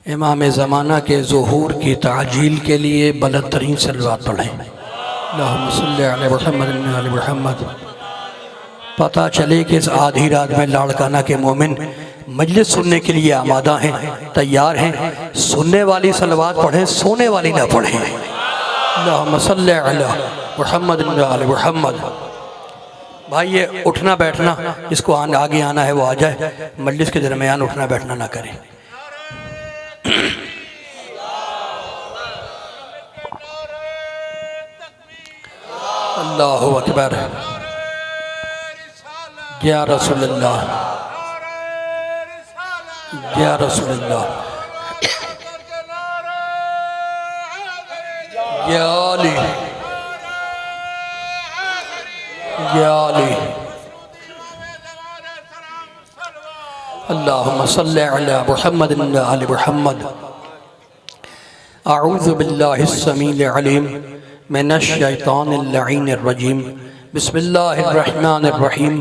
इमाम ज़माना के ज़ुहूर की ताजील के लिए बुलंद तरीन सलवात पढ़ें। अल्लाहुम्मा सल्लि अला मुहम्मद व आले मुहम्मद। पता चले कि इस आधी रात में लाड़काना के मोमिन मजलिस सुनने के लिए आमादा हैं, तैयार हैं। सुनने वाली सलवात पढ़ें, सोने वाली ना पढ़ें। अल्लाहुम्मा सल्लि अला मुहम्मद व आले मुहम्मद। भाई ये उठना बैठना, जिसको आगे आना है वो आ जाए, मजलिस के दरमियान उठना बैठना ना करें। अल्लाहु अकबर। या रसूलल्लाह, या रसूलल्लाह, या अली, या अली। अल्लाहुम्मा सल्लि अला मुहम्मद व आले मुहम्मद। अऊज़ु बिल्लाहिस समीइल अलीम मिनश शैतानिर लईनिर रजीम। बिस्मिल्लाहिर रहमानिर रहीम।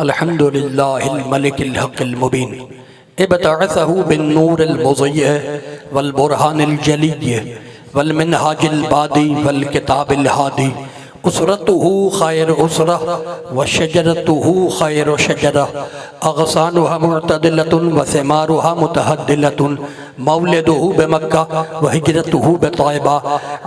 अल्हम्दुलिल्लाहिल मलिकिल हक़्क़िल मुबीन। इब्तअसहु बिन्नूरिल मुज़य्य वल बुरहानिल जलिय्य वल मिनहाजिल बादी वल किताबिल हादी। उसरतुहु खैर उसरा व शजरतुहु खैर शजरा। अग़सानुहा मुअतदिलतुन व सिमारुहा मुतहद्दिलतुन। मौलिदुहु बिमक्का व हिजरतुहु बितैबा।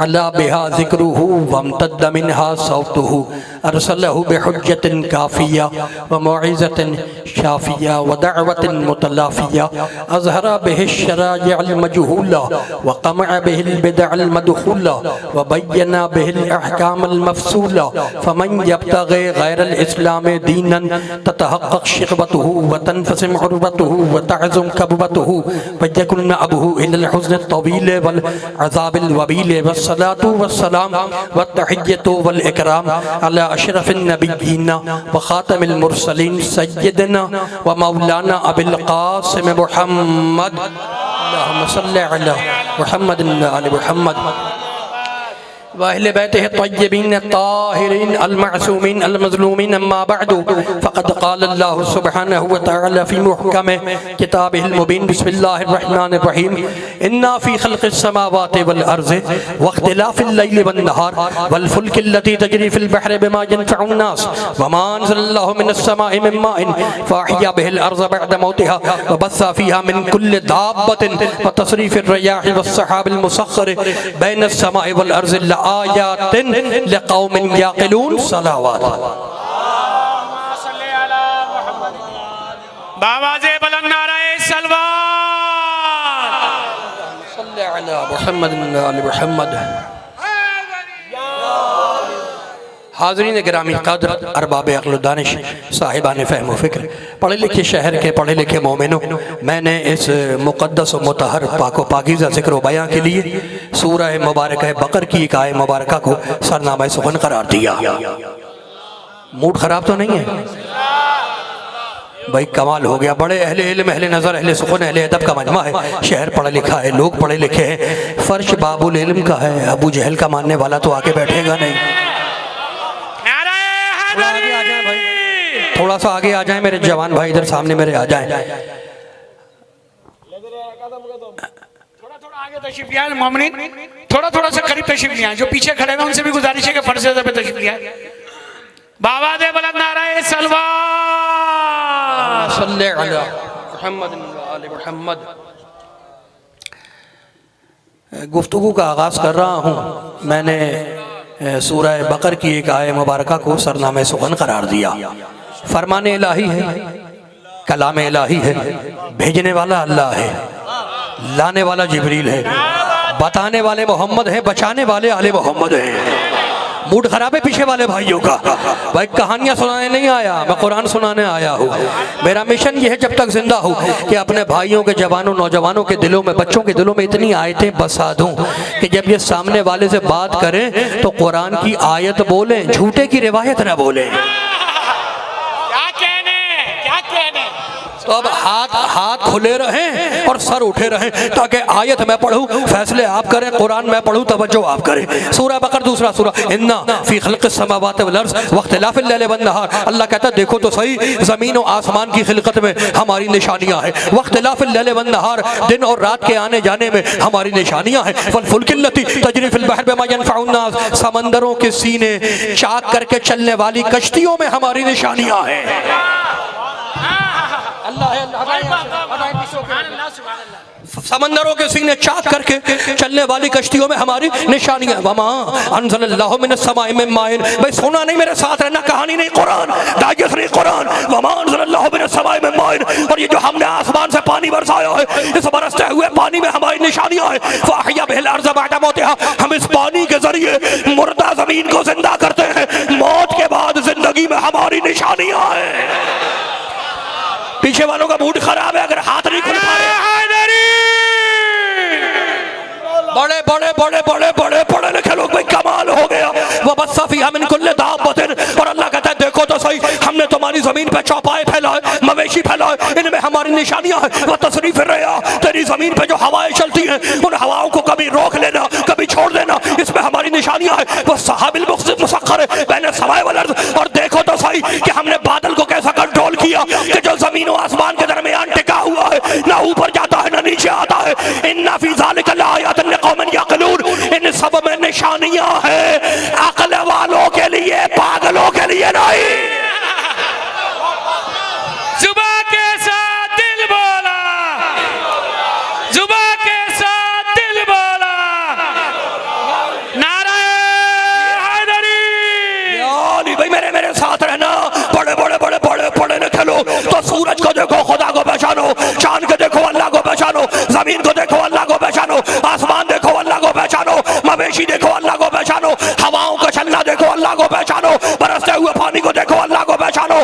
अला बिहा ज़िक्रुहु वम्तद्द मिनहा सौतुहु। अरसलहु बिहुज्जतिन काफ़िया व मौइज़तिन शाफ़िया व दअवतिन मुतलाफ़िया। अज़हरा बिहिश्शराइअल मजहूला व क़मअ बिहिल बिदअल मदख़ूला व बय्यना बिहिल अहकामल मफ़सूला। फ़मन यब्तग़ि गैरल इस्लाम दीनन ततहक़्क़क़ शिक़वतुहु व तनफ़सिम उर्वतुहु व तअज़ुम कब्वतुहु व यकुन अबुहु इलल हुज़्नित तवील वल अज़ाबिल वबील। वस्सलातु वस्सलाम वत्तहिय्यतु वल इकराम अला अशरफिन नबिय्यीन व ख़ातमिल मुरसलीन सय्यिदना व मौलाना अबिल क़ासिम मुहम्मद। अल्लाहुम्मा सल्लि अला मुहम्मद व आले मुहम्मद व अहले बैतिही तय्यबीन ताहिरीन अल मअसूमीन अल मज़लूमीन। अम्मा बअदु फ़क़द क़ाल अल्लाहु सुब्हानहु व तआला फ़ी मुहकम किताबिहिल मुबीन। बिस्मिल्लाहिर रहमानिर रहीम। इन्ना फ़ी ख़ल्क़िस समावाति वल अर्ज़ि व इख़्तिलाफ़िल लैलि वन नहार वल फ़ुल्कि लती तजरी फ़िल बहरि बिमा यनफ़अुन नास व मा अनज़लल्लाहु मिनस समाइ मिन माइन फ़अह्या बिहिल अर्ज़ बअद मौतिहा व बस्सा फ़ीहा मिन कुल्लि दाब्बतिन व तसरीफ़िर रियाहि वस सहाबिल मुसख़्ख़रि बैनस समाइ वल अर्ज़ि आयातिन लिक़ौमिन याक़िलून। सलावत। बावाज़े बुलंद नाराए सलवात। सल्लि अला मुहम्मद व आले मुहम्मद। हाज़रीन गिरामी क़द्र, अरबाब अक़्ल व दानिश, साहिबान फ़हम व फ़िक्र, पढ़े लिखे शहर के पढ़े लिखे मोमिनों, मैंने इस मुक़द्दस व मुतहर पाको पाकीज़ा ज़िक्र व बयां के लिए सूरह मुबारक बकर की एक आय मुबारक को सरनामा सुख़न करार दिया। मूड ख़राब तो नहीं है भाई? कमाल हो गया। बड़े अहले इल्म, अहले नज़र, अहले सुख़न, अहले अदब का मजमा है। शहर पढ़ा लिखा है, लोग पढ़े लिखे हैं। फ़र्श बाबुल इल्म का है। अबू जहल का मानने वाला तो आके बैठेगा नहीं। आगे आ जाए भाई, थोड़ा सा आगे आ जाए मेरे जवान भाई, इधर सामने मेरे आ जाए। थोड़ा थोड़ा आगे तशरीफ लिया मोमिनीन, थोड़ा थोड़ा सा करीब तशरीफ लिया। जो पीछे खड़े हैं उनसे भी गुजारिश है कि फर्श पे तशरीफ लिया। बावाज़े बुलंद नाराए सलवात। सल्लि अला मुहम्मद व आले मुहम्मद। गुफ्तगू का आगाज़ कर रहा हूँ। मैंने सूरह बकर की एक आय मुबारक को सरनामे सुख़न करार दिया। फरमान इलाही है, कलाम इलाही है, भेजने वाला अल्लाह है, लाने वाला जिब्रील है, बताने वाले मोहम्मद है, बचाने वाले आले मोहम्मद हैं। मूड खराब है पीछे वाले भाइयों का। भाई कहानियाँ सुनाने नहीं आया, मैं कुरान सुनाने आया हूँ। मेरा मिशन ये है जब तक जिंदा हूँ कि अपने भाइयों के, जवानों, नौजवानों के दिलों में, बच्चों के दिलों में इतनी आयतें बसा दूँ कि जब ये सामने वाले से बात करें तो कुरान की आयत बोलें, झूठे की रिवायत न बोलें। क्या कहने, क्या कहने। तो अब हाथ खुले रहें और सर उठे रहें, ताकि आयत मैं पढ़ूं, फैसले आप करें, कुरान मैं पढ़ूं, तवज्जो आप करें। सूरह बकर दूसरा सूरा, इन्ना फी खल्क़िस समावाति वल अर्ज़ वख्तिलाफ़िल लैल वन नहार। अल्लाह कहता है देखो तो सही, ज़मीन और आसमान की खिलकत में हमारी निशानियां हैं। वख्तिलाफ़िल लैल वन नहार, दिन और रात के आने जाने में हमारी निशानियां हैं। वल फुल्किल लती तजरी फिल बहर बिमा यनफ़उन नास, समंदरों के सीने चाक करके चलने वाली कश्तियों में हमारी निशानियां हैं। समंदरों के सीने चाक करके चलने वाली कश्तियों में हमारी निशानियां। वमा अंज़लल्लाहु मिनस समाई मिन माइन, भाई सुना नहीं, मेरे साथ रहना, कहानी नहीं कुरान, दायत नहीं कुरान। वमा अंज़लल्लाहु मिनस समाई मिन माइन, और ये जो हमने आसमान से पानी बरसाया है, इस बरसते हुए पानी में हमारी निशानियां हैं। फ़अहया बिहिल अर्ज़ बअद मौतिहा, हम इस पानी के जरिए मुर्दा जमीन को जिंदा करते हैं। मौत के बाद जिंदगी में हमारी निशानियां हैं। पीछे वालों का मूड खराब है अगर हाथ नहीं खुल पा रहे। बड़े बड़े बड़े बड़े बड़े पढ़े लिखे लोग, भाई कमाल हो गया। वो बस्सा फ़ीहा मिन कुल्लि दाब्बतिन, और अल्लाह कहता है देखो तो सही, हमने तुम्हारी जमीन पे चौपाए फैलाए, मवेशी फैलाए, इनमें हमारी निशानियां हैं। वो तसरीफ़ रिया, तेरी जमीन पे जो हवाएं चलती हैं, उन हवाओं को कभी रोक लेना, कभी छोड़ देना, इसमें हमारी निशानियां हैं। वो सहाबिल मुसख्खर बैन समाए वल अर्ज़, और देखो तो सही कि हमने बादल को कैसा कंट्रोल किया कि जो जमीन और आसमान के दरमियान टिका हुआ है, ना ऊपर जाता है ना नीचे आता है। इन्ना फी ज़ालिका लआयातिन लिक़ौमिन यक़िलून, इन सब में निशानियां हैं अक्ल वालों के लिए, पागलों के लिए नहीं। जुबा के साथ दिल बोला, जुबा के साथ दिल बोला, नारे हैदरी। यानी भाई मेरे साथ रहना, बड़े बड़े बड़े बड़े पढ़े लिखे लोग, तो सूरज को देखो खुदा को पहचानो, चांद को देखो अल्लाह को पहचानो, जमीन को देखो अल्लाह को पहचानो, आसमान देखो अल्लाह को पहचानो, मवेशी देखो अल्लाह को पहचानो, हवाओं का चलना देखो अल्लाह को पहचानो, बरसते हुए पानी को देखो अल्लाह को पहचानो,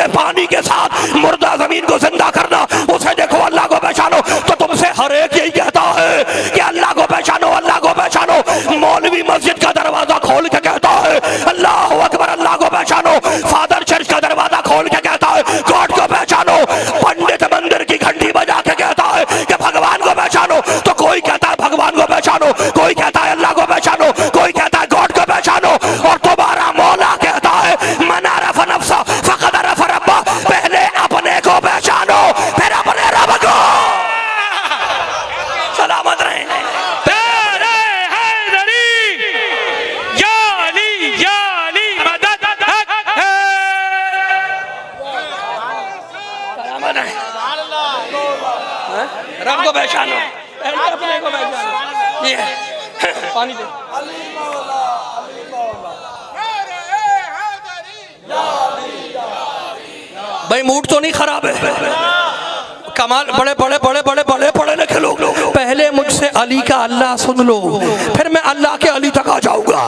पानी के साथ मुर्दा जमीन को जिंदा करना, उसे देखो अल्लाह को पहचानो। तो तुमसे हर एक यही कहता है कि अल्लाह को पहचानो, अल्लाह को पहचानो। मौलवी मस्जिद का दरवाजा खोल के कहता है अल्लाह अकबर, अल्लाह को पहचानो। फादर चर्च का दरवाजा खोल के कहता है गॉड को पहचानो। पंडित मंदिर की घंटी बजा के कहता है कि भगवान को पहचानो। तो कोई कहता है भगवान को पहचानो, कोई कहता है अल्लाह को पहचानो, कोई कहता है गॉड को पहचानो, और तुम्हारा मौला कहता है मन अरफ़ नफ्सा फ़क़द अरफ़ रब्बा, पहले अपने को पहचानो फिर अपने रब को। सलामत रहे। रब को पहचानो, पहले अपने को पहचानो। ये पानी दे। भाई मूड तो नहीं खराब है? कमाल, बड़े बड़े बड़े बड़े बड़े पढ़े लिखे लोग, पहले मुझसे अली का अल्लाह सुन लो, फिर मैं अल्लाह के अली तक आ जाऊंगा।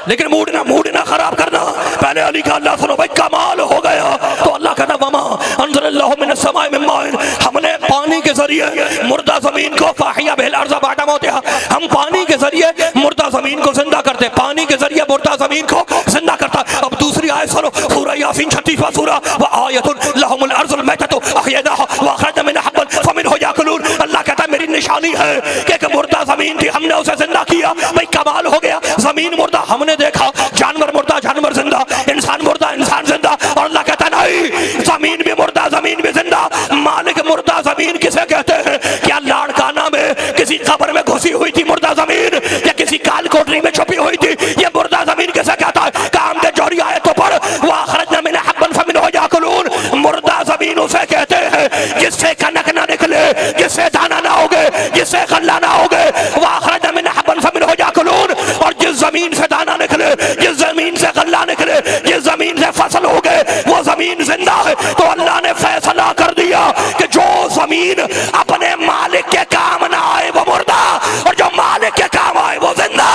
लेकिन मूड ना खराब करना, पहले अली का अल्लाह सुनो। भाई कमाल हो गया। तो अल्लाह कहता वमा अंज़लल्लाहु मिनस समाई मिन माइन, हमने पानी के जरिए मुर्दा जमीन को फ़अहया बिहिल अर्ज़ बअद मौतिहा, हम पानी के जरिए मुर्दा जमीन को जिंदा करते, पानी के जरिए मुर्दा जमीन को जिंदा करता। अब दूसरी आयत सुनो, सूरह यासीन 36वां सूरा, व आयतुन लहुमुल अर्ज़ुल मैततु अहयनाहा व अखरजना मिनहा हब्बन फमिनहु याकुलून। अल्लाह कहता है मेरी निशानी है कि एक मुर्दा जमीन थी, हमने उसे जिंदा किया। भाई कमाल हो गया। जमीन मुर्दा हमने देखा, जानवर मुर्दा जानवर जिंदा, इंसान मुर्दा इंसान जिंदा, और अल्लाह कहता नहीं जमीन भी मुर्दा जमीन भी जिंदा। मालिक मुर्दा जमीन किसे कहते हैं? क्या लाड़काना में किसी कब्र में घुसी हुई थी मुर्दा जमीन, या किसी काल कोठरी में छुपी हुई थी? ये मुर्दा जमीन किसे कहता है? काम के जोरी आए तो पढ़, व अखरजना मिनहा हब्बन फमिनहु याकुलून। मुर्दा जमीन उसे कहते हैं जिससे कनक ना निकले, जिससे दाना ना होगे, जिससे गल्ला ना होगे। व अखरजना मिनहा हब्बन फमिनहु याकुलून, और जिस जमीन से दाना निकले, जिस जमीन से गल्ला निकले, जिस जमीन से फसल हो गए, वो जमीन जिंदा है। तो अल्लाह ने फैसला कर दिया कि जो जमीन अपने मालिक के काम ना आए वो मुर्दा, और जो मालिक के काम आए वो जिंदा।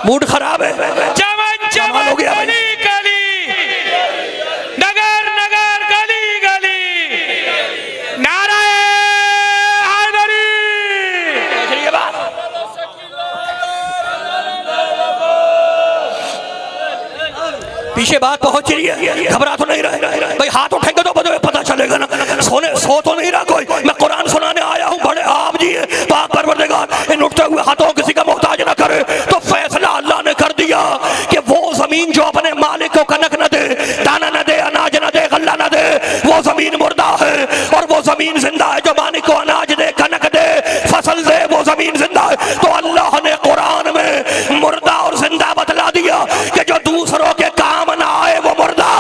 मूड खराब है। चमन चमन हो गया गली गली, नगर नगर गली गली, नारे हैदरी। पीछे बात पहुंच रही है, घबरा तो नहीं रहे भाई? हाथ उठेंगे तो पता चलेगा ना, सो तो नहीं रहा कोई। मैं कुरान सुनाने आया हूँ, बड़े आप जी पाक परवरदिगार इन उठते हुए हाथों किसी का मोहताज ना करे। तो फैसला अल्लाह ने कर दिया कि वो जमीन जो अपने मालिक को कनक न दे, दाना न दे, अनाज न दे, गल्ला न दे, वो जमीन मुर्दा है। और वो जमीन जिंदा है जो मालिक को अनाज दे, कनक दे, फसल दे, वो जमीन जिंदा है। तो अल्लाह ने कुरान में मुर्दा और जिंदा बतला दिया कि जो दूसरों के काम ना आए वो मुर्दा।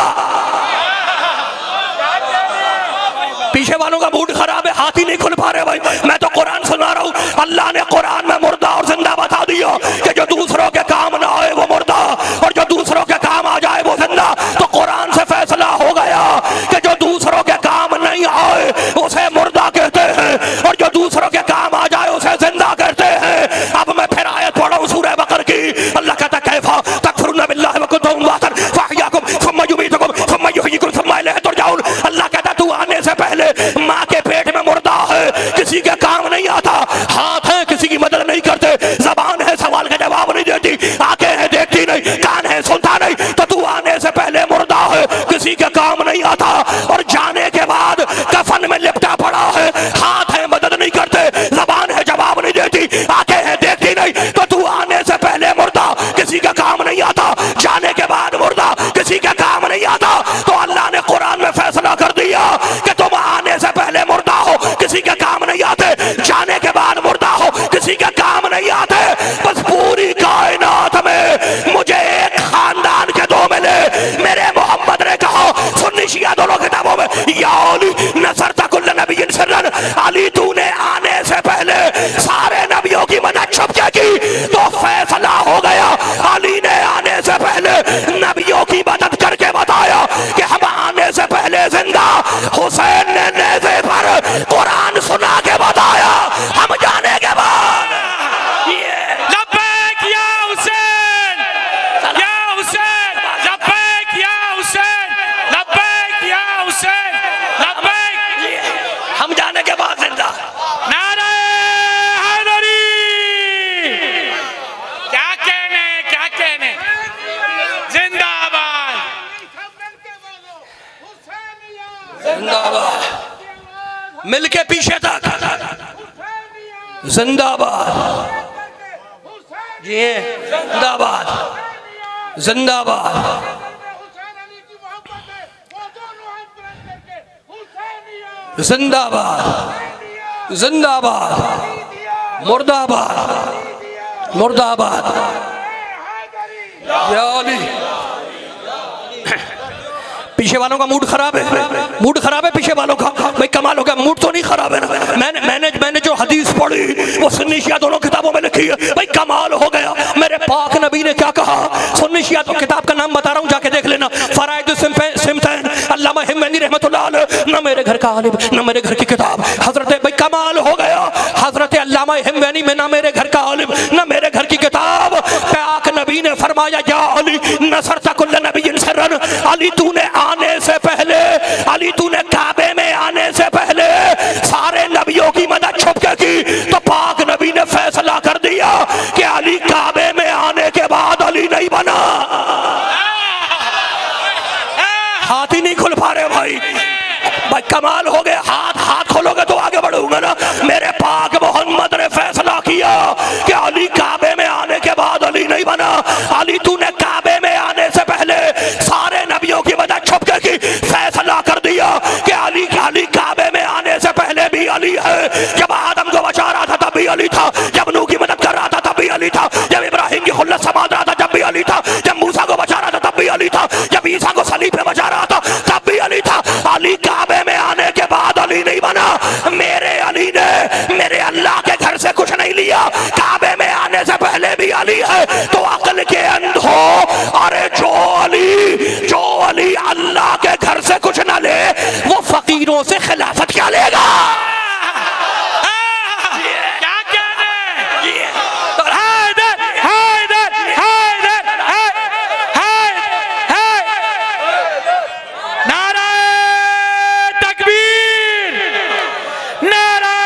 पीछे वालों का मूड खराब है, हाथ ही नहीं खुल पा रहे भाई। मैं तो कुरान सुना रहा हूँ, अल्लाह ने कुरान में मुर्दा और जिंदा बता दिया कि जो दूसरों के काम ना आए वो मुर्दा, और जो दूसरों के काम आ जाए वो जिंदा। तो कुरान से फैसला हो गया कि जो दूसरों के काम नहीं आए उसे मुर्दा कहते हैं, और जो दूसरों के काम आ जाए उसे जिंदा कहते हैं। अब मैं फिर आयत पढ़ा हूँ सूरह बकर की। अल्लाह कहता कैफा तकफुरुन बिल्लाहि व कुंतुम अमवातन फअहयाकुम सुम्मा युमीतुकुम सुम्मा युहयिकुम सुम्मा इलैहि तुरजाऊन। अल्लाह कहता तू आने से पहले माँ के पेट में मुर्दा है, किसी के काम नहीं आता, हाथ है किसी की मदद नहीं करते, जबान है सवाल का जवाब नहीं देती, आंखें हैं देखती नहीं, कान है सुनता नहीं। तो तू आने से पहले मुर्दा है, किसी के काम नहीं आता, और जाने के बाद कफन में लिपटा पड़ा है, हाथ है मदद नहीं करते, जबान है जवाब नहीं देती, आंखें हैं देखती नहीं। तो तू आने से पहले मुर्दा, किसी का काम नहीं आता, जाने के बाद मुर्दा, किसी का काम नहीं आता। तो अल्लाह ने कुरान में फैसला कर दिया कि तुम आने से पहले मुर्दा हो, किसी के काम नहीं आते, जाने के बाद मुर्दा हो, किसी के काम नहीं आते। बस पूरी कायनात में मुझे एक खानदान के दो मिले। मेरे मोहम्मद ने कहा सुन्नी शिया दोनों किताबों में, या अली नसरता कुल्ल नबिय्यिन सिर्रन, अली तूने आने से पहले सारे नबियों की मदद छुप के की। तो फैसला हो गया, अली ने आने से पहले नबियों की मदद करके बताया कि हम आने से पहले जिंदा। हुसैन ने नेज़े पर कुरान सुना के बताया, हम जाने के बाद लब्बैक या हुसैन, या हुसैन, लब्बैक या हुसैन, लब्बैक या हुसैन, लब्बैक, हम जाने के बाद जिंदा। नारे हैदरी। क्या कहने, क्या कहने, जिंदाबाद, जिंदाबाद, मिलके पीछे तक जिंदाबाद, जी जिंदाबाद, जिंदाबाद, जिंदाबाद, जिंदाबाद, मुर्दाबाद, मुर्दाबाद, या अली। पीछे वालों का मूड खराब है, मूड खराब है पीछे वालों का। भाई कमाल हो गया, मूड तो नहीं खराब है ना। मैंने जो हदीस पढ़ी वो सुन्नी शिया दोनों किताबों में लिखी है। भाई कमाल हो गया, मेरे पाक नबी ने क्या कहा। सुन्नी शिया तो किताब का नाम बता रहा हूँ, जाके देख लेना, फराइद सिमतैन, अल्लामा हिमवैनी रहमतुल्लाह अलैह। न मेरे घर का आलिम, न मेरे घर की किताब। हजरत, भाई कमाल हो गया, हजरत अल्लामा हिमवैनी में ना मेरे घर का आलिम, न मेरे घर की किताब। पाक नबी ने फरमाया, या अली नसरता कुल्ल नबिय्यिन सिर्रन, अली तूने आने से पहले, अली तूने काबे में आने से पहले सारे नबियों की मदद छुप के की। तो पाक नबी ने फैसला कर दिया कि अली काबे में आने के बाद अली नहीं बना। हाथ ही नहीं खुल पा रहे भाई। भाई कमाल हो गए, हाथ खोलोगे तो आगे बढ़ूंगा ना। मेरे पाक मोहम्मद ने फैसला किया कि अली काबे में आने के बाद अली नहीं बना। अली तूने काबे में आने से पहले सारे नबियों की मदद छुप के की। फैसला कर दिया कि अली काबे में आने से पहले भी अली है। जब आदम को बचा रहा था तब भी अली था, जब नूह की मदद कर रहा था तब भी अली था, जब इब्राहिम की खुल्लत संभाल रहा था तब भी अली था, जब मूसा को बचा रहा था तब भी अली था, जब ईसा को सलीब पे बचा रहा था तब भी अली था। अली काबे में आने के बाद अली नहीं बना। मेरे अली ने मेरे अल्लाह के घर से कुछ नहीं लिया, काबे में आने से पहले भी अली है। तो अक्ल के अंधो, अरे जो अली अल्लाह के घर से कुछ ना ले, वो फकीरों से खिलाफत क्या लेगा। क्या कहने, नारा तकबीर, नारा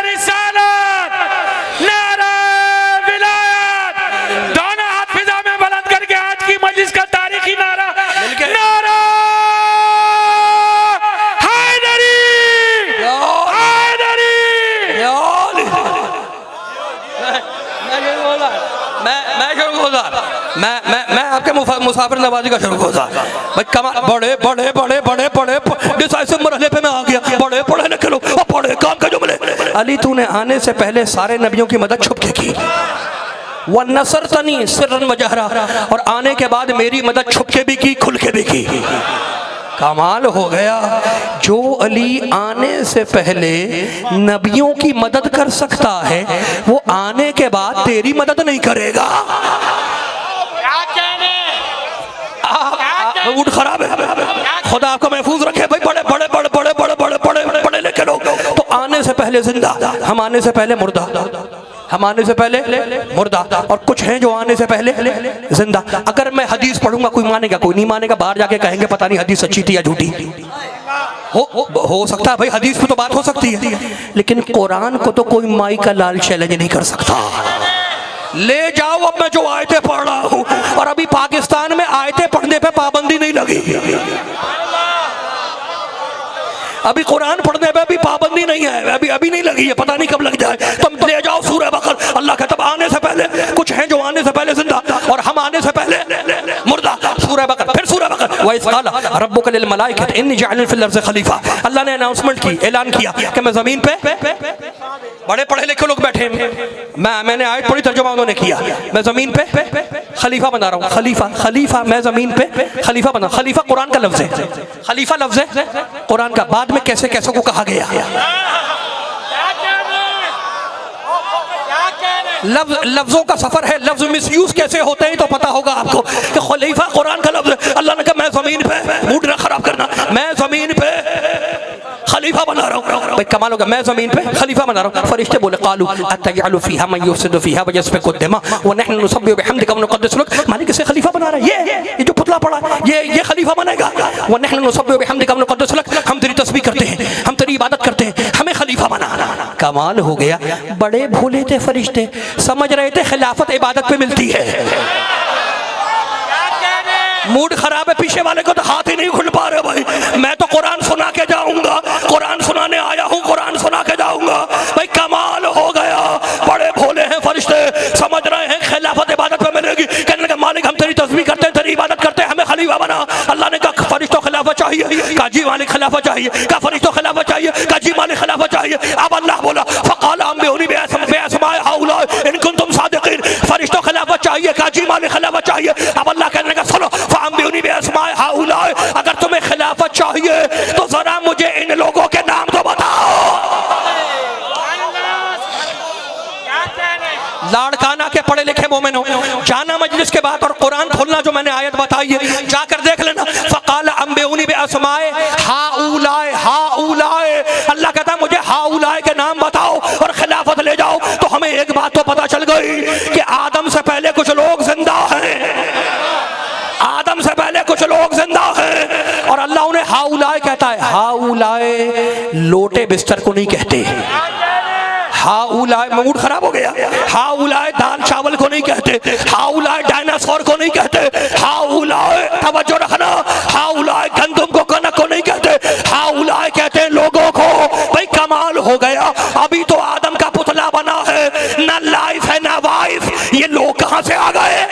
रिसालत, नारा विलायत, दोनों हाथ फिजा में बुलंद करके आज की मजलिस का तारीखी नारा मुसाफिर नवाजी का शुरू होता भाई कमाल। बड़े बड़े बड़े बड़े बड़े डिसाइसिव मरहले पे मैं आ गया, बड़े पढ़े लिखे लोग बड़े काम का जुमले। अली तूने आने से पहले सारे नबियों की मदद छुप के की, व नसरतनी सिर्रन व जहरा, और आने के बाद मेरी मदद छुप के भी की, खुल के भी की। कमाल हो गया। जो अली आने से पहले नबियों की मदद कर सकता है वो आने के बाद तेरी मदद नहीं करेगा। मूड खराब है, खुदा आपको महफूज रखे भाई। बड़े बड़े बड़े बड़े बड़े बड़े बड़े बड़े लेके लोग तो आने से पहले जिंदा, हम आने से पहले मुर्दा, हम आने से पहले मुर्दा, और कुछ हैं जो आने से पहले जिंदा। अगर मैं हदीस पढ़ूंगा कोई मानेगा, कोई नहीं मानेगा, बाहर जाके कहेंगे पता नहीं हदीस सच्ची थी या झूठी। हो सकता है भाई, हदीस पे तो बात हो सकती है, लेकिन कुरान को तो कोई माई का लाल चैलेंज नहीं कर सकता। ले जाओ, अब मैं जो आयतें पढ़ रहा हूं, और अभी पाकिस्तान में आयतें पढ़ने पे पाबंदी नहीं लगी, अभी कुरान पढ़ने पे भी पाबंदी नहीं है, अभी नहीं लगी है, पता नहीं कब लग जाए। तुम ले जाओ सूरह बकर, अल्लाह कहता है आने से पहले कुछ हैं जो आने से पहले जिंदा, और हम आने से पहले मुर्दा। सूरह बकर, फिर सूरह बकर, व इज़ क़ाल रब्बुका लिल मलाइकति इन्नी जाइलुन फिल अर्ज़ि खलीफा। अल्लाह ने अनाउंसमेंट की, ऐलान किया कि मैं जमीन पे, बड़े पढ़े लिखे लोग बैठे, मैंने आयत पढ़ी, तर्जुमा उन्होंने किया, मैं जमीन पे खलीफा बना रहा हूँ। खलीफा, खलीफा, मैं जमीन पे खलीफा बना। खलीफा कुरान का लफ्ज है, खलीफा लफ्ज है कुरान का। बाद में कैसे कैसे को कहा गया, लफ्जों का सफर है, लफ्ज मिसयूज कैसे होते हैं तो पता होगा आपको कि खलीफा कुरान का लफ्ज है। अल्लाह ने कहा मैं जमीन पे, मूड ना खराब करना, मैं जमीन पे खलीफा बना रहा हूँ। भाई कमाल होगा, मैं जमीन पे खलीफा बना रहा हूँ। फरिश्ते बोले कालू अतजअलु फीहा मन युफ्सिदु फीहा व यस्फिकु दिमा व नहनु नुसब्बिहु बिहम्दिका व नुक़द्दिसु लक। मालिक से खलीफा बना रहा है, ये जो पुतला पड़ा ये खलीफा बनेगा। व नहनु नुसब्बिहु बिहम्दिका व नुक़द्दिसु लक, हम तेरी तस्बीह करते हैं, हम तेरी इबादत करते हैं, हमें खलीफा बना। कमाल हो गया। बड़े भोले थे फरिश्ते, समझ रहे थे खिलाफत इबादत पे मिलती है। मूड खराब है, पीछे वाले को तो हाथ ही नहीं खुल पा रहे भाई। मैं तो कुरान सुना के जाऊंगा, कुरान सुनाने आया हूँ, कुरान सुना के जाऊंगा। भाई कमाल हो गया। बड़े भोले हैं फरिश्ते, समझ रहे हैं खिलाफत इबादत में मिलेगी। कहने लगे मालिक हम तेरी तस्बीह करते हैं, तेरी इबादत करते हैं, हमें खलीफा बना। अल्लाह ने कहा फरिश्तों खिलाफत चाहिए, कहा जी मालिक खिलाफत चाहिए, कहा फरिश्तों खिलाफत चाहिए, कहा जी मालिक खिलाफत चाहिए। अब अल्लाह बोला फ़क़ाल अंबिऊनी बिअस्माइ हाउला इन कुंतुम सादिक़ीन। फरिश्तों खिलाफत चाहिए, कहा जी मालिक खिलाफत चाहिए। अब अल्लाह कहने लगा सुनो फ़अंबिऊनी बिअस्माइ हाउला, अगर तुम्हें खिलाफत चाहिए तो जरा मुझे इन लोगों के नाम तो बताओ। लाड़काना के पढ़े लिखे मोमिनो, जाना मजलिस के बाद और कुरान खोलना, जो मैंने आयत बताई है जाकर देख लेना। फ़क़ाल अंबिऊनी बिअस्माइ हाउलाए, हाउलाए, अल्लाह कहता है मुझे हाउलाए के नाम बताओ और खिलाफत ले जाओ। तो हमें एक बात तो पता चल गई कि आदम से पहले कुछ लोग जिंदा हैं, आदम से पहले कुछ लोग जिंदा हैं, और अल्लाह उन्हें हाउलाए कहता है। हाउलाए लोटे बिस्तर को नहीं कहते, हाउलाए, मूड खराब हो गया। हाउलाए दाल चावल को नहीं कहते, हाउलाए डायनासोर को नहीं कहते, हाउलाए तवज्जो रखना, हाउलाए गंदम को कनक को नहीं कहते, हाउलाए कहते हैं लोगों को। भाई कमाल हो गया। अभी तो आदम का पुतला बना है, ना लाइफ है ना वाइफ, ये लोग कहां से आ गए?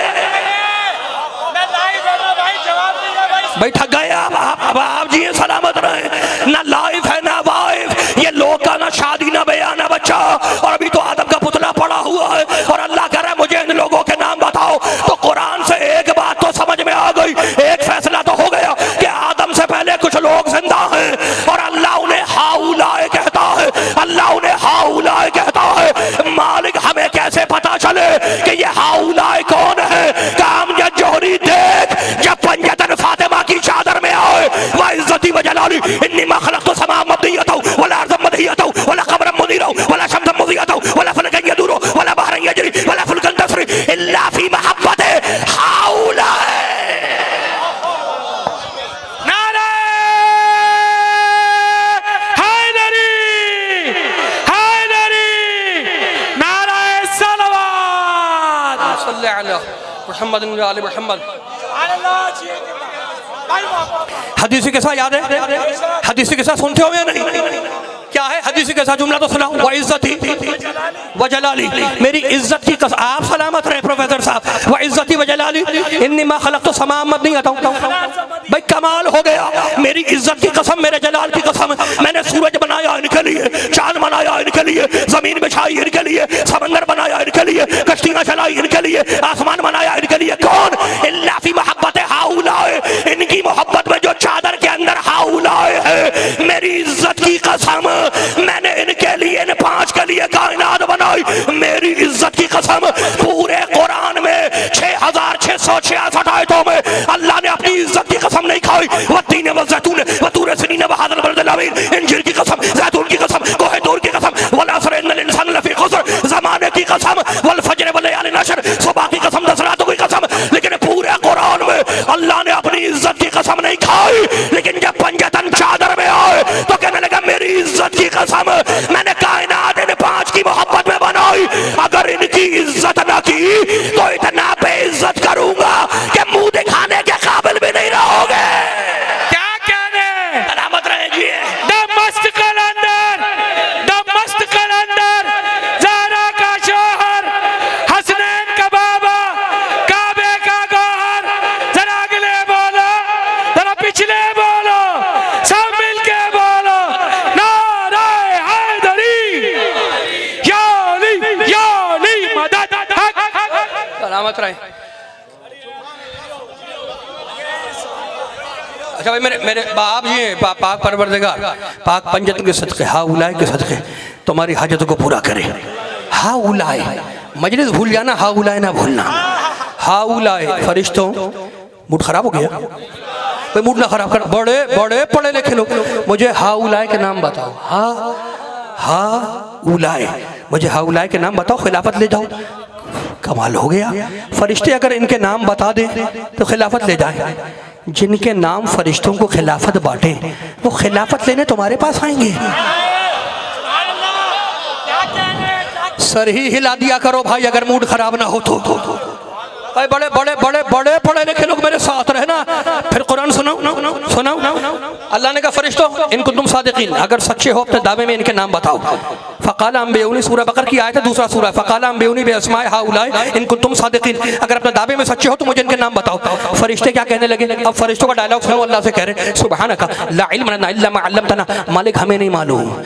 भाई ठग गए आप जी, सलामत रहे। ना लाइफ है ना वाइफ, ये लोग का ना शादी ना बयान ना बच्चा, और अभी तो आदम का पुतला पड़ा हुआ है, और अल्लाह कह रहा है मुझे इन लोगों के नाम बताओ। तो कुरान से एक बात तो समझ में आ गई, एक फैसला तो हो गया कि आदम से पहले कुछ लोग जिंदा हैं, और अल्लाह उन्हें हाउलाए कहता है, अल्लाह उन्हें हाउलाए कहता है। मालिक हमें कैसे पता चले कि ये हाउलाए कौन है? काम या जोहरी देख, जब पंजतन फातिमा की चादर में आए, वा इज्जती व जलाली इन्नी मा खलक़तु समा मबनियतौ वला अर्ज़ मदहियतौ वला क़मरन मुनीरौ वला शम्सन मुज़ियतौ वला फलकन यदूरु वला बहरन यजरी वला फुल्कन तस्री इल्ला फी महब्बति हाउलाए। नारे हैदरी, हैदरी, नारे सलवात सल्लल्लाहु अलैहि मुहम्मद व आले मुहम्मद। हदीस के साथ याद है, हदीस के साथ सुनते हो या नहीं? क्या है हदीस के साथ जुमला तो सुनाओ, व इज्जती व जलाली, मेरी इज्जत की कसम, आप सलामत रहे प्रोफेसर साहब, व इज्जती व जलाली इन्नी मा खलक़तु समा मत नहीं आता हूं। भाई कमाल हो गया, मेरी इज्जत की कसम, मेरे जलाल की कसम, मैंने सूरज बनाया इनके लिए, चांद बनाया इनके लिए, जमीन बिछाई इनके लिए, समंदर बनाया इनके लिए, कश्तियां चलाई इनके लिए, आसमान बनाया इनके लिए। कौन? इल्ला फी मोहब्बत हाउलाए, इनकी मोहब्बत में जो चादर के अंदर हाउलाए है, मेरी इज्जत की कसम, मैंने इनके लिए, इन 5 के लिए कायनात बनाई। मेरी इज्जत की कसम, पूरे कुरान में 6666 आयतों में अल्लाह ने अपनी इज्जत की कसम नहीं खाई। वत्तीन व ज़ैतून व तूर सिनीन व हाज़ल बलदिल अमीन, इंजीर की कसम, ज़ैतून की कसम, कोहे तूर की कसम, वल असर इन्नल इंसान लफी खुस्र, ज़माने की कसम, वल फज्र व लयालिन अश्र, सुबह की कसम, 10 रातों की कसम। लेकिन पूरे कुरान में अल्लाह ने अपनी इज्जत की कसम नहीं खाई। लेकिन जब पंजतन चादर में आए तो कहने लगा मेरी इज्जत की कसम, मैंने कायनात इन 5 की मोहब्बत में बनाई। अगर इनकी इज्जत न की तो इतना बेइज्जत करूंगा कि मुंह दिखाने के काबिल भी नहीं रहोगे। क्या कहने? सलामत रहे जी। दमश्क कलंदर, दमश्क कलंदर, ज़हरा का शौहर, हसनैन का बाबा, काबे का गौहर। जरा अगले बोलो, जरा पिछले बोलो, सब मिलके बोलो, नारे हैदरी, या अली मदद हक। सलामत रहे। अच्छा भाई, मेरे बाप जी हैं, पाक परवरदिगार, पाक पंजत के सदक़े, हाउलाए के सदक़े तुम्हारी हाजत को पूरा करे। हाउलाए मजलिस भूल जाना, हाउलाए ना भूलना। हाउलाए फरिश्तों, मूड खराब हो गया भाई, मूड ना खराब कर। बड़े बड़े पढ़े लिखे लोग, मुझे हाउलाए के नाम बताओ। हाउलाए, मुझे हाउलाए के नाम बताओ, खिलाफत ले जाओ। कमाल हो गया, फरिश्ते अगर इनके नाम बता दें तो खिलाफत ले जाए। जिनके नाम फरिश्तों को खिलाफत बांटे वो खिलाफत लेने तुम्हारे पास आएंगे। सर ही हिला दिया करो भाई अगर मूड खराब ना हो तो। भाई बड़े बड़े बड़े बड़े पढ़े लिखे लोग मेरे साथ रहना, फिर कुरान सुनाओ सुनाओ। अल्लाह ने कहा फरिश्तों इनको तुम सादिकीन, अगर सच्चे हो अपने दावे में इनके नाम बताओ। फ़क़ाला अम्बिऊनी, सूरह बकर की आयत है, दूसरा सूरह। फ़क़ाला अम्बिऊनी बिअस्माए हाउलाए इनको तुम सादिकीन, अगर अपने दावे में सच्चे हो तो मुझे इनके नाम बताओ। फरिश्ते क्या कहने लगे? अब फरिश्तों का डायलॉग सुनो, अल्लाह से कह रहे सुब्हानका ला इल्म लना इल्ला मा अल्लमतना, मालिक हमें नहीं मालूम,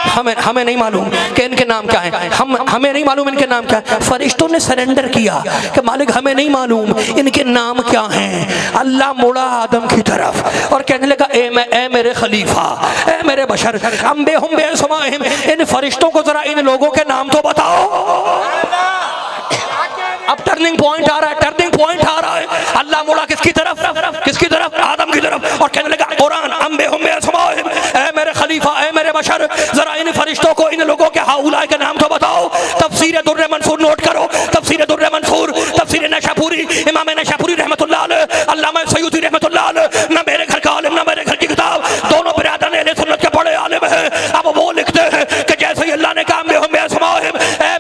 हमें नहीं मालूम कि इनके नाम क्या है, हमें नहीं मालूम इनके नाम क्या है। फरिश्तों ने सरेंडर किया कि मालिक हमें नहीं मालूम इनके नाम क्या हैं। अल्लाह मुड़ा आदम की तरफ और कहने लगा ए मेरे खलीफा, ए मेरे बशर, अम्बे हम बेसमाहिम, इन फरिश्तों को जरा इन लोगों के नाम तो बताओ। अब टर्निंग पॉइंट आ रहा है, टर्निंग पॉइंट आ रहा है। अल्लाह मुड़ा किसकी तरफ? किसकी तरफ? आदम की तरफ, और कहने लगा कुरान अम्बे हम बेसमाहिम, ए मेरे खलीफा, ए मेरे बशर, जरा इन फरिश्तों को, इन लोगों के हाउलाए के नाम तो बताओ। तफसीर दुर्र मंसूर नोट करो, तफसीर दुर्र मंसूर, तफसीर नशापुरी, इमाम नशापुरी रहमतुल्लाह अलैह, अल्लामा सयूती रहमतुल्लाह अलैह, ना मेरे घर का आलिम ना मेरे घर की किताब, दोनों बिरादर अहले सुन्नत के बड़े आलिम हैं। अब वो लिखते हैं कि जैसे ही अल्लाह ने कहा हम बेसमाहिम, ए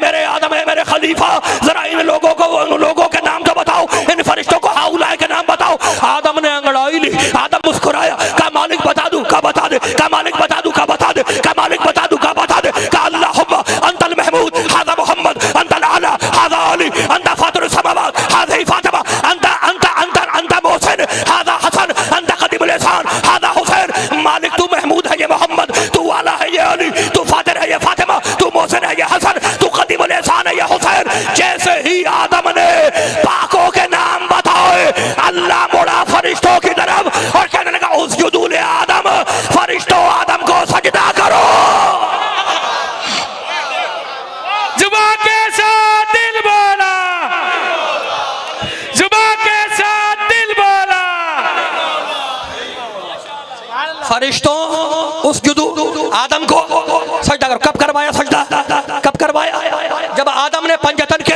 मेरे आदम, ए मेरे खलीफा, जरा इन लोगों को, उन लोगों के नाम तो बताओ, इन फरिश्तों को हाउलाए के नाम बताओ। आदम ने अंगड़ाई ली, आदम मुस्कुराया, का मालिक बता दूं, का बता दे, का मालिक बता दूं, का बता दे, का मालिक बता दूं, का बता दे, का अल्लाहुम्मा अंतल महमूद, हाज़ा मोहम्मद, अंतल आला, हाज़ा अली, अंता फातिरुस समावात, हाज़ी फातिमा, अंता अंता अंता अंता मोहसिन, हाज़ा हसन, अंता क़दीमुल एहसान, हाज़ा हुसैन। मालिक तू महमूद है ये मोहम्मद, तू आला है ये अली, तू फातिर है ये फातिमा, तू मोहसिन है ये हसन, तू क़दीमुल एहसान है ये हुसैन। जैसे ही आदम ने पाकों के नाम बताए, अल्लाह मुड़ा फरिश्तों की तरफ और कहने लगा उसजुदू ले आदम, फरिश्तों आदम को सजदा करो। जुबान के साथ दिल बोला, जुबान के साथ दिल बोला। फरिश्तों उसजुदू आदम को सजदा करो। कब करवाया सजदा? कब करवाया? जब आदम ने पंजतन के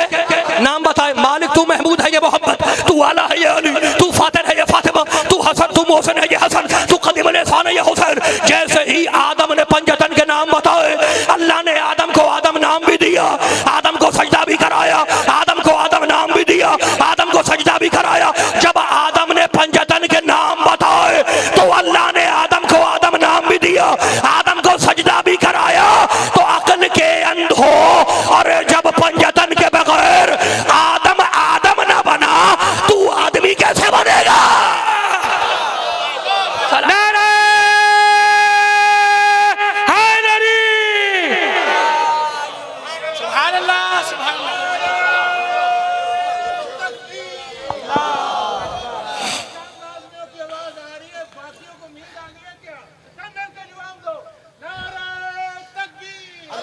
नाम बताए, मालिक तू महमूद है ये मोहम्मद, तू आला है ये अली, तू फातिर है ये फातिमा, तू हसन, तू मोहसिन है ये हसन, तू क़दीमुल एहसान है ये हुसैन। जैसे ही आदम ने पंजतन के नाम बताए, अल्लाह ने आदम को आदम नाम भी दिया, आदम को सजदा भी कराया, आदम को आदम नाम भी दिया, आदम को सजदा भी कराया। जब आदम ने पंजतन के नाम बताए तो अल्लाह ने आदम को आदम नाम भी दिया, आदम को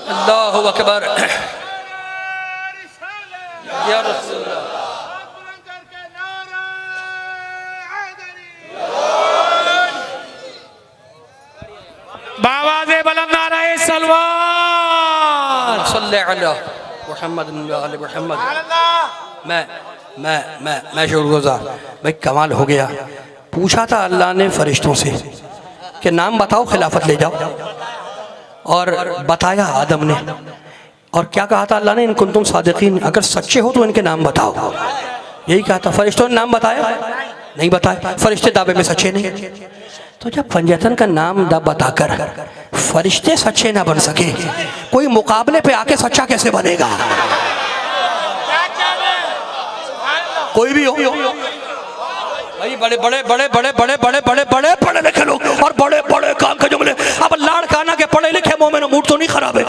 अल्लाहु अकबर या रसूलल्लाह। बावाज़े बुलंद नारे सलवात सल्ले अला मुहम्मद व आले मुहम्मद। मैं शुक्रगुज़ार भाई, कमाल हो गया। पूछा था अल्लाह ने फरिश्तों से कि नाम बताओ खिलाफत ले जाओ, और बताया आदम ने। और क्या कहा था अल्लाह ने, इन कुंतुम सादिकीन, अगर सच्चे हो तो इनके नाम बताओ। यही कहा था। फरिश्तों ने नाम बताया नहीं बताया, फरिश्ते दावे में सच्चे नहीं। तो जब पंजतन का नाम दा बताकर फरिश्ते सच्चे ना बन सके, कोई मुकाबले पे आके सच्चा कैसे बनेगा? कोई भी हो भाई, बड़े बड़े बड़े बड़े बड़े बड़े बड़े बड़े पढ़े लिखे लोग और बड़े बड़े काम के जुमले। अब लाड़काना के पढ़े लिखे मोमिन, मूड तो नहीं खराब है?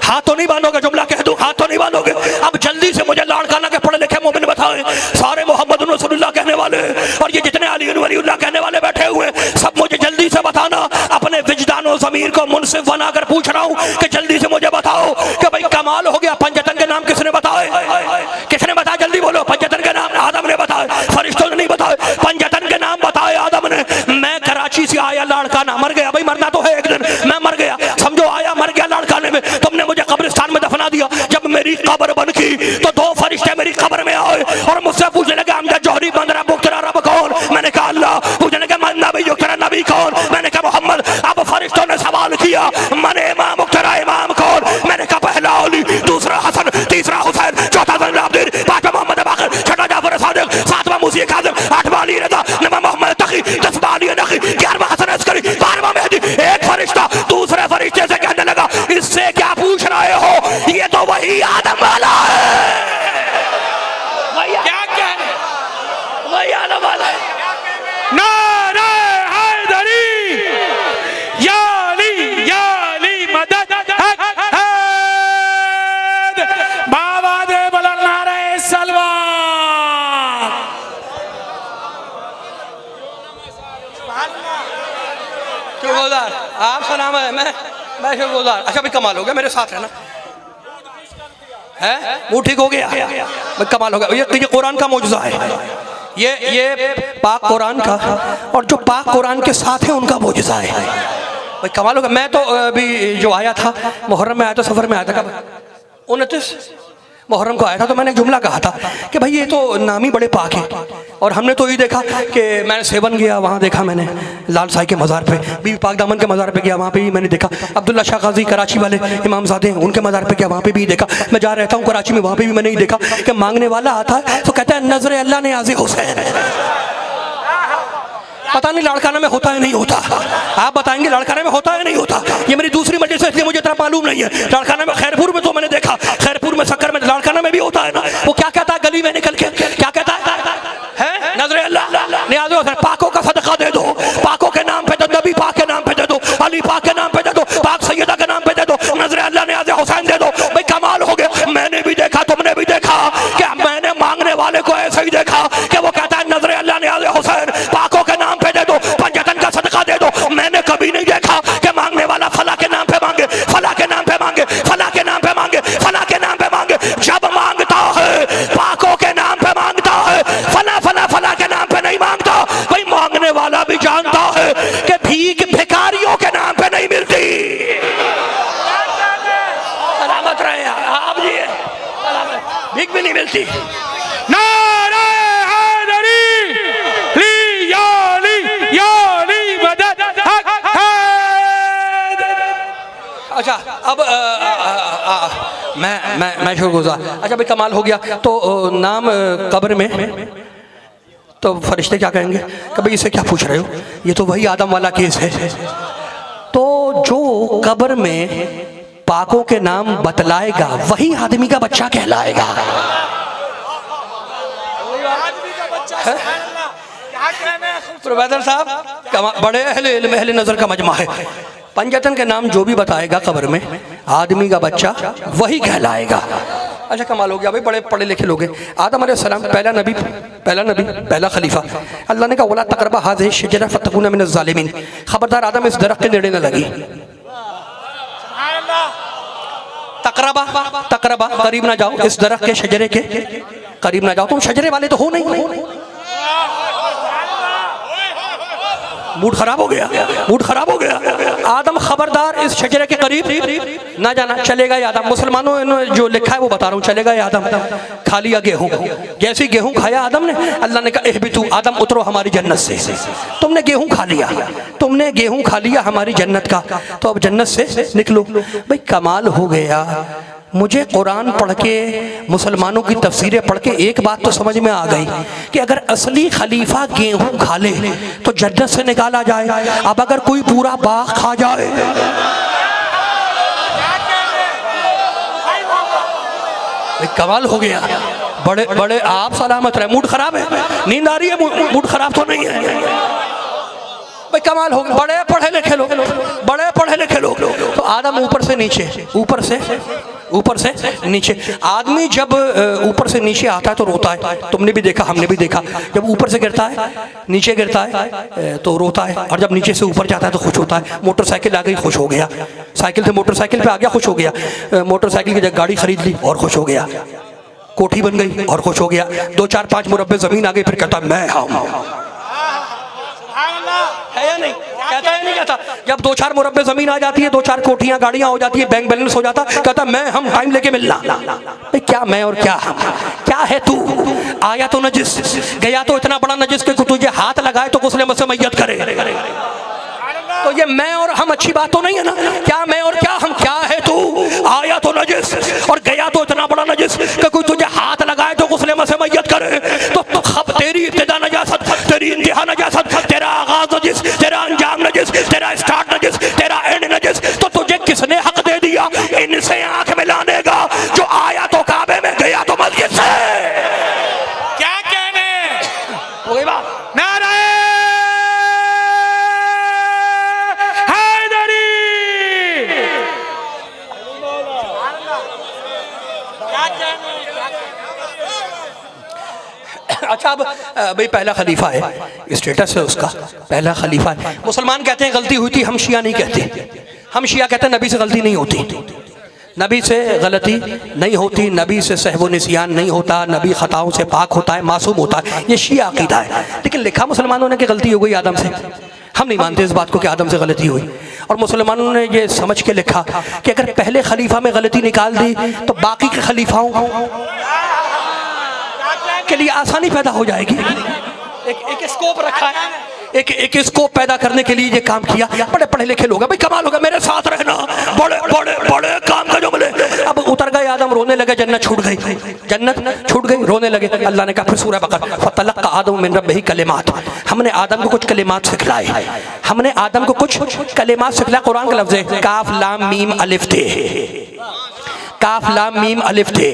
हाथ तो नहीं बांधोगे? जुमला कह दूं, हाथ तो नहीं बांधोगे? अब जल्दी से मुझे लाड़काना के पढ़े लिखे मोमिन बताएं, सारे मोहम्मद रसूलुल्लाह कहने वाले और ये जितने अली वलीउल्लाह कहने वाले बैठे हुए, सब मुझे जल्दी से बताना। अपने विजदान और ज़मीर को मुनसिफ बनाकर पूछ रहा हूँ कि जल्दी से मुझे बताओ कि भाई कमाल हो गया। पंजतन के नाम किसने बताए? किसने बताया? जल्दी बोलो। पंजतन के नाम आदम ने बताए, फरिश्तों ने नहीं बताए। पंजतन के नाम बताए आदम ने। मैं कराची से आया, लाड़काना मर गया। भाई मरना तो है एक दिन, मैं मर गया, समझो आया मर गया लाड़काने में। तुमने मुझे कब्रिस्तान में दफना दिया। जब मेरी कब्र बन की तो दो फरिश्ते मेरी कब्र में आए और मुझसे पूछने लगे, अमजद जौहरी बंद रब तेरा रब कौन? मैंने कहा अल्लाह। पूछने लगे, मन नबी तेरा नबी कौन? मैंने कहा मोहम्मद। अब फरिश्तों ने सवाल किया, मन इमाम तेरा इमाम कौन? मैंने कहा पहला अली, दूसरा हसन, तीसरा हुसैन, चौथा ज़ैनुल पांचवा मोहम्मद बाक़िर, छठा जाफर सादिक, सातवां मूसी काज़िम, आठवां अली रज़ा, नौवां मोहम्मद तकी, 10वां अली नक़ी, 11वां हसन अस्करी, 12वां मेहदी। एक फरिश्ता दूसरे फरिश्ते से कहने लगा, इससे क्या पूछ रहे हो? ये तो वही आदम वाला है। क्या कहने? वही आदम वाला है। नारे हैदरी या अली मदद। बावाज़े बुलंद नारे सलवात। शुक्रगुज़ार आप सलाम है। मैं शुक्रगुज़ार। अच्छा भाई कमाल हो गया, मेरे साथ है ना? है वो ठीक हो गया भाई, कमाल हो गया। ये कुरान का मौजूदा है, ये पाक कुरान का, और जो पाक कुरान के साथ है उनका मौजूदा है भाई, कमाल हो गया। मैं तो अभी जो आया था मुहर्रम में आया था, सफ़र में आया था, कब 29 मुहर्रम को आया था। तो मैंने एक जुमला कहा था कि भाई ये तो नाम ही बड़े पाक है। और हमने तो ये देखा कि मैंने सेवन गया, वहाँ देखा मैंने लाल साई के मज़ार पे, बीबी पाक दामन के मज़ार पे गया, वहाँ पे भी मैंने देखा। अब्दुल्ला शाह गाजी कराची वाले इमामज़ादे हैं, उनके मज़ार पे गया, वहाँ पे भी देखा। मैं जा रहता हूँ कराची में, वहाँ पे भी मैंने ही देखा कि मांगने वाला आता है तो कहता है नज़र अल्लाह ने आज़े हुसैन। पता नहीं लाड़काना में होता है नहीं होता, आप बताएंगे लाड़काना में होता है नहीं होता। ये मेरी दूसरी मजलिस है इसलिए मुझे इतना मालूम नहीं है। लाड़काना में, खैरपुर में तो मैंने देखा, खैरपुर में, शक्कर में, लाड़काना में भी होता है ना। वो क्या कहता है गली में निकल के, क्या कहता है? नजर अल्लाह नियाज़ हुसैन, पाकों का सदका दे दो, पाकों के नाम पे दो, नबी पाक के नाम पे दे दो, अली पाक के नाम पे दे दो, पाक सैयदा के नाम पे दे दो, नजर अल्लाह नियाज़ हुसैन दे दो। भाई कमाल हो गया। मैंने भी देखा, तुमने भी देखा कि मैंने मांगने वाले को ऐसे ही देखा कि वो कहता है नजर अल्लाह नियाज़ हुसैन, पाकों के नाम पे दे दो, पंजतन का सदका दे दो। मैंने कभी नहीं देखा कि मांगने वाला फला के नाम पे मांगे, फला के नाम पे मांगे, फला के नाम पे मांगे, फला के नाम पे मांगे। जब मांगता है पाकों के नाम पे मांगता है, फला फला फला के नाम पे नहीं मांगता। भाई मांगने वाला भी जानता है कि भीख भिखारियों के नाम पे नहीं मिलती। सलामत रहे आप जी, भीख भी नहीं मिलती। नारे हैदरी या अली मदद। अच्छा अब मैं शुक्रगुज़ार। अच्छा भाई कमाल हो गया। तो नाम कब्र में तो फरिश्ते क्या कहेंगे कि भाई इसे क्या पूछ रहे हो, ये तो वही आदम वाला केस है। तो जो कब्र में पाकों के नाम बतलाएगा वही आदमी का बच्चा कहलाएगा। प्रोफेसर साहब बड़े अहले इल्म अहले नज़र का मजमा है। पंजतन के नाम जो भी बताएगा कब्र में, आदमी का बच्चा वही कहलाएगा। अच्छा कमाल हो गया भाई, बड़े पढ़े लिखे लोग हैं। आदम अलैहिस्सलाम पहला नबी, पहला खलीफा। अल्लाह ने कहा वला तक़रबा हाज़िही शजरा फतकूना मिनज़ ज़ालिमीन, खबरदार आदम इस दरख्त के नेड़े न लगी। तकरबा तकरबा, करीब ना जाओ, इस दरख्त के शजरे के करीब ना जाओ, तुम शजरे वाले तो हो नहीं। मूड खराब हो गया, मूड खराब हो गया। आदम खबरदार इस शजरे के करीब ना जाना। चलेगा ये आदम, मुसलमानों ने जो लिखा है वो बता रहा हूँ, चलेगा ये आदम, खा लिया गेहूं। जैसे गेहूं खाया आदम ने, अल्लाह ने कहा एहबितू, आदम उतरो हमारी जन्नत से। तुमने गेहूं खा लिया, तुमने गेहूं खा लिया हमारी जन्नत का, तो अब जन्नत से निकलो। भाई कमाल हो गया। मुझे कुरान पढ़ के, मुसलमानों की तफसीरें पढ़ के एक बात तो समझ में आ गई कि अगर असली खलीफा गेहूं खा ले तो जन्नत से निकाला जाए। अब अगर कोई पूरा बाग खा जाए, कमाल हो गया। बड़े बड़े आप सलामत रहे। मूड खराब है, नींद आ रही है, मूड खराब तो नहीं है भाई। कमाल हो गया। बड़े पढ़े लिखे लोग, बड़े पढ़े लिखे लोग। तो आदम ऊपर से नीचे, ऊपर से नीचे। आदमी जब ऊपर से नीचे आता है तो रोता है, तुमने भी देखा, हमने भी देखा। जब ऊपर से गिरता है, नीचे गिरता है तो रोता है, और जब नीचे से ऊपर जाता है तो खुश होता है। मोटरसाइकिल आ गई, खुश हो गया। साइकिल से मोटरसाइकिल पे आ गया, खुश हो गया। मोटरसाइकिल की जगह गाड़ी खरीद ली और खुश हो गया। कोठी बन गई और खुश हो गया। 2 4 5 मुरब्बे जमीन आ गई, फिर कहता मैं है या नहीं, कहता है नहीं कहता। जब 2 4 मुरब्बे जमीन आ जाती है, 2 4 कोठियां गाड़ियां हो जाती है, बैंक बैलेंस हो जाता, कहता मैं हम टाइम लेके मिलना। क्या मैं और क्या हम, क्या है तू? आया तो नजिस, गया तो इतना बड़ा नजिस कि तुझे हाथ लगाए तो गुस्ले में से मैयत करे। तो ये मैं और हम अच्छी बात तो नहीं है ना। क्या मैं और क्या हम, क्या है तू? आया तो नजिस और गया तो इतना बड़ा नजिस कि कोई तुझे हाथ लगाए तो गुस्ले में से मैयत करे। तो खब तेरी इब्तिदा नजासत, तेरी इंतहा नजासत, तेरा आगाज नजिस, तेरा अंजाम नजिस, तेरा स्टार्ट नजिस, तेरा एंड नजिस। तो तुझे किसने हक दे दिया इनसे आंख मिलाने का, जो आया तो काबे में, गया तो मस्जिद से? क्या कहने हो गई बात। अच्छा, अब भाई पहला खलीफा है, स्टेटस है उसका, पहला खलीफा है। मुसलमान कहते हैं गलती हुई थी, हम शिया नहीं कहते। हम शिया कहते हैं नबी से गलती नहीं होती, नबी से गलती नहीं होती, नबी से सहव निसियान नहीं होता, नबी खताओं से पाक होता है, मासूम होता है। ये शिया अकीदा है। लेकिन लिखा मुसलमानों ने कि गलती हो गई आदम से। हम नहीं मानते इस बात को कि आदम से गलती हुई। और मुसलमानों ने ये समझ के लिखा कि अगर पहले खलीफा में गलती निकाल दी तो बाकी के खलीफाओं के लिए आसानी पैदा हो जाएगी। एक स्कोप रखा है, एक स्कोप पैदा करने के लिए ये काम किया। बड़े पढ़े लिखे लोग, भाई कमाल होगा, मेरे साथ रहना, बड़े बड़े बड़े काम का जो मिले। अब उतर गए आदम, रोने लगे, जन्नत छूट गई, जन्नत छूट गई, रोने लगे। अल्लाह ने कहा फिर सूरह बकरा, फतलक्का आदम मिन रब्बिही कलिमात, हमने आदम को कुछ कलिमात सिखलाए, हमने आदम को कुछ कलिमात सिखलाए। कुरान का लफ्ज़ है काफ लाम मीम अलिफ थे, काफ लाम मीम अलिफ थे,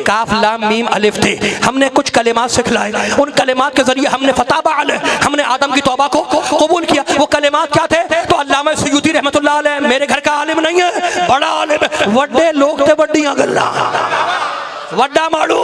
काफ लाम मीम अलिफ थे। हमने कुछ कलिमात सिखलाए, उन कलिमात के जरिए हमने फताबा अलैह, हमने आदम की तौबा को कबूल किया। वो कलिमात क्या थे? तो अल्लामा सयूती रहमतुल्लाह अलैह मेरे घर का आलिम नहीं है, बड़ा आलिम है। वड्डे लोग थे, वड्डियां गल्ला, वड्डा माड़ू,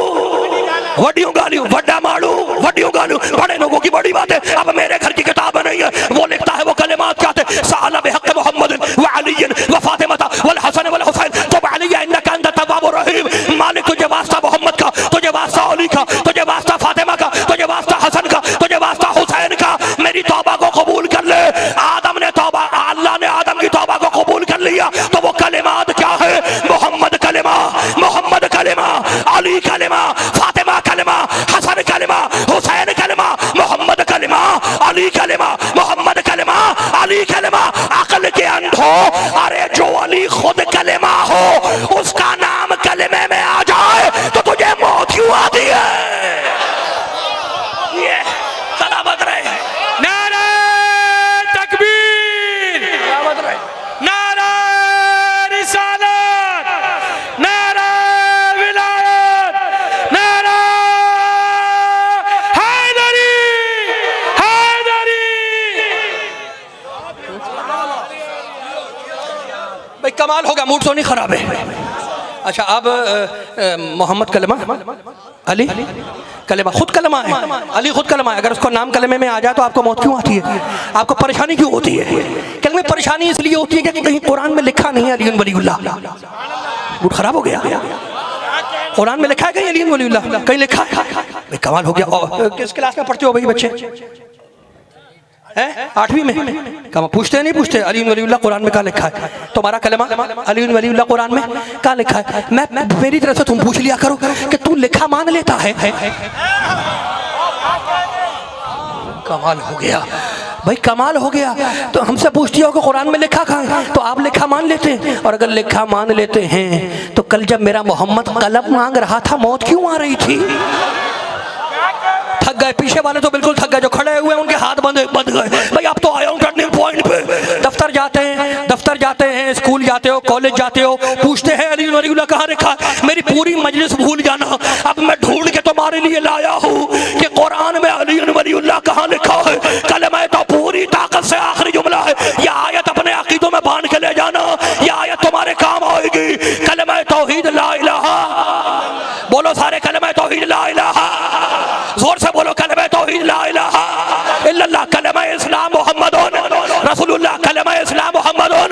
वड्डियों गालियों, वड्डा माड़ू, वड्डियों गालियों, बड़े लोगों की बड़ी बात है। अब मेरे घर की किताब नहीं है, वो लिखता है वो कलिमात क्या थे? साला बिहक़ मुहम्मद व अली व फातिमा वल हसन वल हुसैन तब अली इन्नका अंत तव्वाबुर रहीम। मालिक तुझे वास्ता मोहम्मद का, तुझे वास्ता अली का, तुझे वास्ता फातिमा का, तुझे वास्ता हसन का, तुझे वास्ता हुसैन का, मेरी तौबा को कबूल कर ले। आदम ने तौबा, अल्लाह ने आदम की तौबा को कबूल कर लिया। तो वो कलिमात क्या है? मोहम्मद कलिमा, मोहम्मद कलिमा, अली कलिमा, फातिमा कलिमा, हसन कलिमा, हुसैन कलिमा, मोहम्मद कलिमा, अली कलिमा, मोहम्मद कलिमा, अली कलिमा। अकल के अंधो, अरे जो अली खुद कलिमा हो उसका नाम कलिमे में आ जाए तो तुझे मौत क्यों आती है? ये सलामत रहे। नारा तकबीर, सलामत रहे। नारा रिसालत, नारा विलायत, नारा हैदरी, हैदरी। भाई कमाल होगा, मूड तो नहीं खराब है। अच्छा, अब मोहम्मद कलमा, अली कलमा, खुद कलमा है, अली खुद कलमा है। अगर उसको नाम कलमे में आ जाए तो आपको मौत क्यों आती है? आपको परेशानी क्यों होती है? कलमे परेशानी इसलिए होती है कि कहीं कुरान में लिखा नहीं है अली वलीउल्लाह, मूड खराब हो गया। कुरान में लिखा है कहीं अली वलीउल्लाह, कहीं लिखा है? भाई कमाल हो गया। और किस क्लास में पढ़ते हो भाई बच्चे? हैं 8वीं में? कमा पूछते नहीं पूछते अली वलीउल्लाह कुरान में कहाँ लिखा है? तुम्हारा कलमा अली वलीउल्लाह कुरान में कहाँ लिखा है? मैं मेरी तरफ से तुम पूछ लिया करो कि तू लिखा मान लेता है। कमाल हो गया भाई, कमाल हो गया। तो हमसे पूछती हो कि कुरान में लिखा कहाँ है, तो आप लिखा मान लेते हैं। और अगर लिखा मान लेते हैं तो कल जब मेरा मोहम्मद कलम मांग रहा था मौत क्यों आ रही थी? थक गए पीछे वाले तो बिल्कुल थक गए, जो खड़े हुए उनके हाथ बंद गए। भाई अब तो आया हूँ टर्निंग पॉइंट पे। दफ्तर जाते हैं, स्कूल जाते हो, कॉलेज जाते हो, पूछते हैं अली वलीउल्लाह कहाँ लिखा? मेरी पूरी मजलिस भूल जाना। अब मैं ढूंढ के तुम्हारे लिए लाया हूँ कि कुरान में अली वलीउल्लाह कहाँ लिखा है। कलमा तो पूरी ताकत से आखिरी जुमला है। यह आयत अपने अकीदों में बांध के ले जाना, यह आयत तुम्हारे काम आएगी। कलमा तौहीद ला इलाहा, बोलो सारे कलमा तौहीद ला इलाहा, जोर से बोलो कलमा तौहीद ला इलाहा इल्लल्लाह, कलमा इस्लाम मुहम्मदुन रसूलुल्लाह, कलमा इस्लाम मुहम्मदुन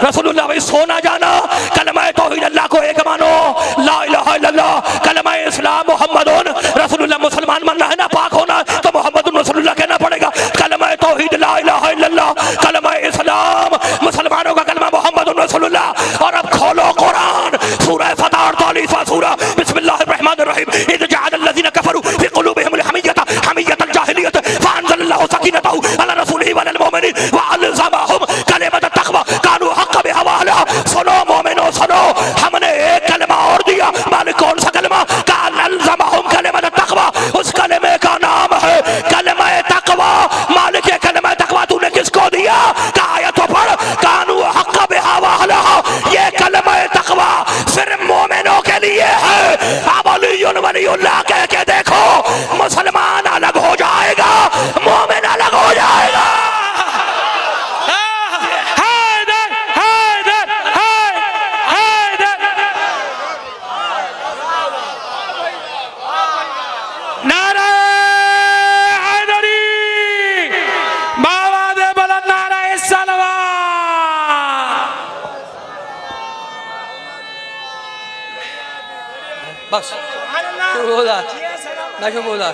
रसूलुल्लाह। भाई सो ना जाना, कलमा तौहीद अल्लाह को एक मानो, ला इलाहा इल्लल्लाह, कलमा इस्लाम मुहम्मदुन रसूलुल्लाह। मुसलमान बनना है ना, पाक होना तो मोहम्मदुन रसूलुल्लाह कहना पड़ेगा। कलमा तौहीद ला इलाहा इल्लल्लाह, कलमा इस्लाम मुसलमानों का कलमा मोहम्मदुन रसूलुल्लाह। और अब खोलो कुरान, सूरह फतह 48वां सूरा, बिस्मिल्लाहिर रहमानिर रहीम। इज़ जअलल्लज़ीना कफरू फी कुलूबिहिमुल हमियतल जाहिलियत फ़अंज़लल्लाहु सकीनतहु अला रसूलिहि वल मुमिनीन व अलज़महुम कलिमत तक़वा कानू हक़्क़ बिहवाला। सुनो मोमिनो सुनो, हमने एक कलमा और दिया। मालिक कौन सा कलमा? कान अलज़महुम कलिमत तक़वा, उस कलमे का नाम है कलमा तक़वा। मालिक ये कलमा तक़वा तूने किसको दिया? कहा तो पढ़, कानू हक़्क़ बिहवाला। ये कलमा तक़वा सिर्फ मोमिनों के लिए है। अब अली वलीउल्लाह कह के देखो, मुसलमान अलग हो जाएगा, मोमिन अलग हो जाएगा। नारे हैदरी, बाबा दे बुलंद नारे सलवा। बस बोला ना, जो बोला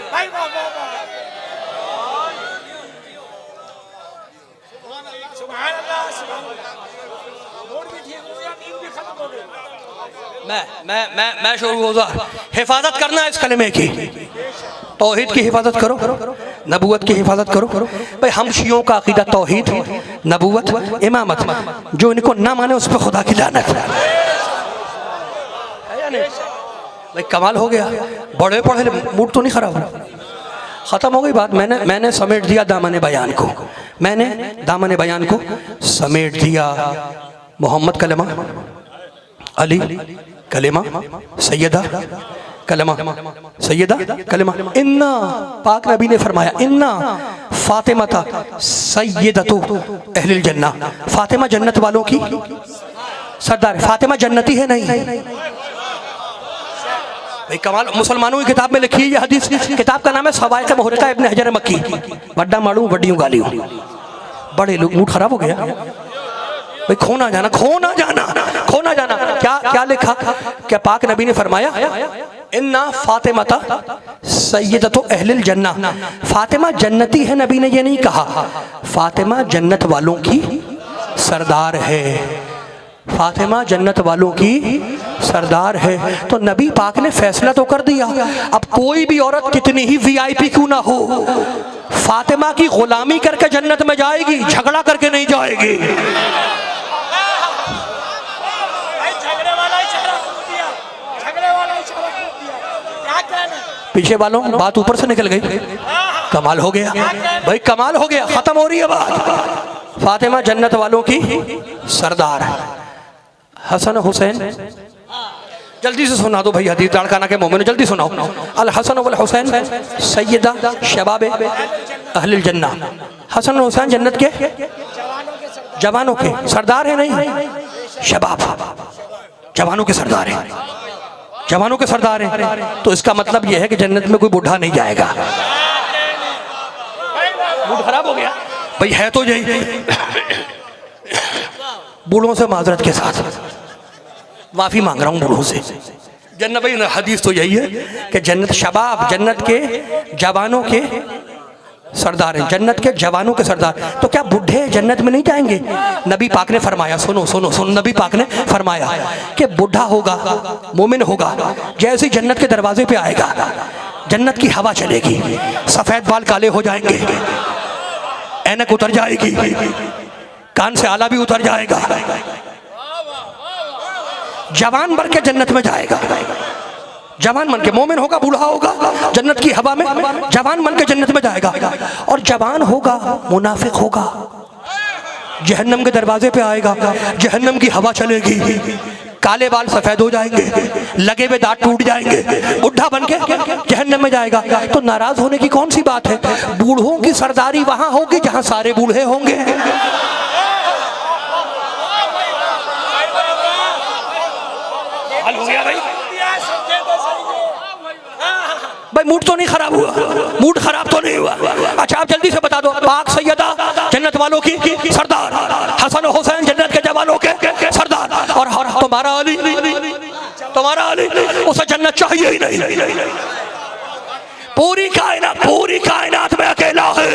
मैं शुरू हो जाए। हिफाजत करना है इस कलमे की, तौहीद की हिफाजत करो, नबूवत की हिफाजत करो। भाई हम शियों का अकीदा तौहीद, नबूवत, इमामत, जो इनको ना माने उस पर खुदा की लानत है या नहीं? भाई कमाल हो गया। बड़े पढ़े मूड तो नहीं खराब हो, ख़त्म हो गई बात। मैंने समेट दिया दामन बयान को, मैंने दामन बयान को समेट दिया। मोहम्मद कलमा, अली कलमा, सैयदा कलमा, सैयदा कलमा। इन्ना, पाक नबी ने फरमाया, इन्ना फातिमा था सैयदतु अहलिल जन्ना। फातिमा जन्नत वालों की सरदार। फातिमा जन्नती है नहीं? भाई कमाल। मुसलमानों की किताब में लिखी है ये हदीस। किताब का नाम है सवाइक़ मुहरिक़ा इब्न हजर मक्की। बड्डा मारू बड्डियों गालियों। बड़े लोग मूड खराब हो गया भाई। खो ना जाना, खो ना जाना, खो ना जाना। क्या लिखा? क्या पाक नबी ने फरमाया, इन्ना फातिमा सैयदतु अहलिल जन्ना। फातिमा जन्नती है, नबी ने ये नहीं कहा। फातिमा जन्नत वालों की सरदार है। फातिमा जन्नत वालों की सरदार है। तो नबी पाक ने फैसला तो कर दिया। अब कोई भी औरत कितनी ही वीआईपी क्यों ना हो, फातिमा की गुलामी करके जन्नत में जाएगी, झगड़ा करके नहीं जाएगी। पीछे वालों बात ऊपर से निकल गई। कमाल हो गया भाई, कमाल हो गया। खत्म हो रही है बात। फातिमा जन्नत वालों की सरदार है। हसन हुसैन, जल्दी से सुना दो भाई हदीस दाड़काना के मोमिन, जल्दी सुनाओ। अल हसन वल हुसैन सैयदा शबाब अहलिल जन्ना। हसन हुसैन जन्नत के जवानों के सरदार है। नहीं, शबाब, जवानों के सरदार है, जवानों के सरदार है। तो इसका मतलब यह है कि जन्नत में कोई बूढ़ा नहीं जाएगा। मूड खराब हो गया भाई, है तो यही। बूढ़ों से माजरत के साथ माफ़ी मांग रहा हूँ बूढ़ों से। जन्नत भाई हदीस तो यही है कि जन्नत शबाब, जन्नत के जवानों के सरदार हैं, जन्नत के जवानों के सरदार। तो क्या बुढ़े जन्नत में नहीं जाएंगे? नबी पाक ने फरमाया, सुनो सुनो सुनो, नबी पाक ने फरमाया कि बुढ़ा होगा, मोमिन होगा, जैसे ही जन्नत के दरवाजे पे आएगा जन्नत की हवा चलेगी, सफ़ेद बाल काले हो जाएंगे, ऐनक उतर जाएगी, कान से आला भी उतर जाएगा, जवान बन के जन्नत में जाएगा। जवान बन के, मोमिन होगा, बूढ़ा होगा, जन्नत की हवा में जवान बन के जन्नत में जाएगा। और जवान होगा, मुनाफिक होगा, जहन्नम के दरवाजे पे आएगा, जहन्नम की हवा चलेगी, काले बाल सफेद हो जाएंगे, लगे हुए दांत टूट जाएंगे, बुढ़ा बन के जहन्नम में जाएगा। तो नाराज होने की कौन सी बात है? बूढ़ों की सरदारी वहां होगी जहां सारे बूढ़े होंगे। हो गया भाई, भाई मूड तो नहीं खराब हुआ? मूड खराब तो नहीं हुआ? अच्छा आप जल्दी से बता दो, पाक सैयदा जन्नत वालों की सरदार, हसन हुसैन जन्नत के जवानों के सरदार, और तुम्हारा अली, तुम्हारा अली, उसे जन्नत चाहिए ही नहीं। पूरी कायनात में अकेला है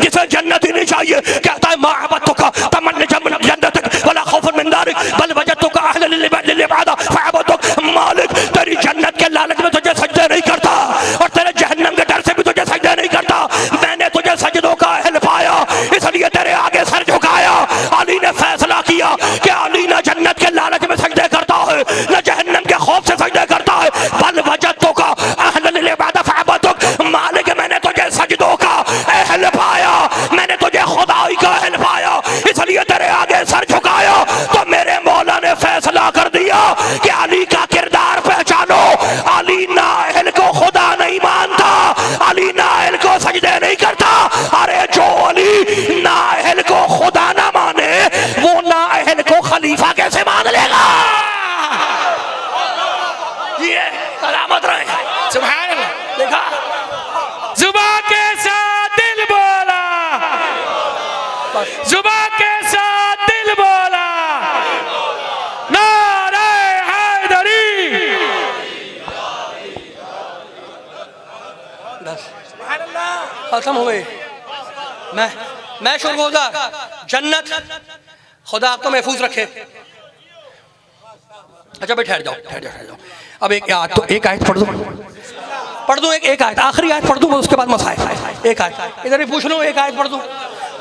जिसे जन्नत ही नहीं चाहिए। कहता है माअबदतुका तमन्ना जन्नतक वला खौफुन मिन दारिक बल वजदतुका अहलन लिल इबादा फअबदुक। मालिक तेरी जन्नत के लालच में तुझे सजदे नहीं करता और तेरे जहन्नम के डर से भी तुझे सजदे नहीं करता। मैंने तुझे सजदों का अहल पाया, इसलिए तेरे आगे सर झुकाया। अली ने फैसला किया कि अली न जन्नत के लालच में सजदे करता है, न जहन्नम के खौफ से सजदे करता है। बल वजदतुका अहलन लिल इबादा फअबदुक। मालिक मैंने तुझे सजदों का अहल पाया, मैंने तुझे खुदाई का अहल पाया, इसलिए तेरे आगे सर झुकाया। तो मेरे मौला ने फैसला कर दिया कि अली का किरदार पहचानो। अली नाअहल को खुदा नहीं मानता, अली नाअहल को सजदे नहीं करता। अरे जो अली नाअहल को खुदा ना माने वो नाअहल को खलीफा कैसे मान लेगा? ये सलामत रहे। सुभान अल्लाह। देखा, जुबान के साथ दिल बोला, जुबान के साथ दिल बोला, नारे हैदरी। खत्म हो गई। मैं शुक्रगुजार। जन्नत खुदा आपको महफूज रखे। अच्छा भाई ठहर जाओ। अब एक आयत पढ़ दूं, एक आयत, आखिरी आयत पढ़ दूं, उसके बाद मसाइल। एक आयत इधर भी पूछ लूं, एक आयत पढ़ दूं,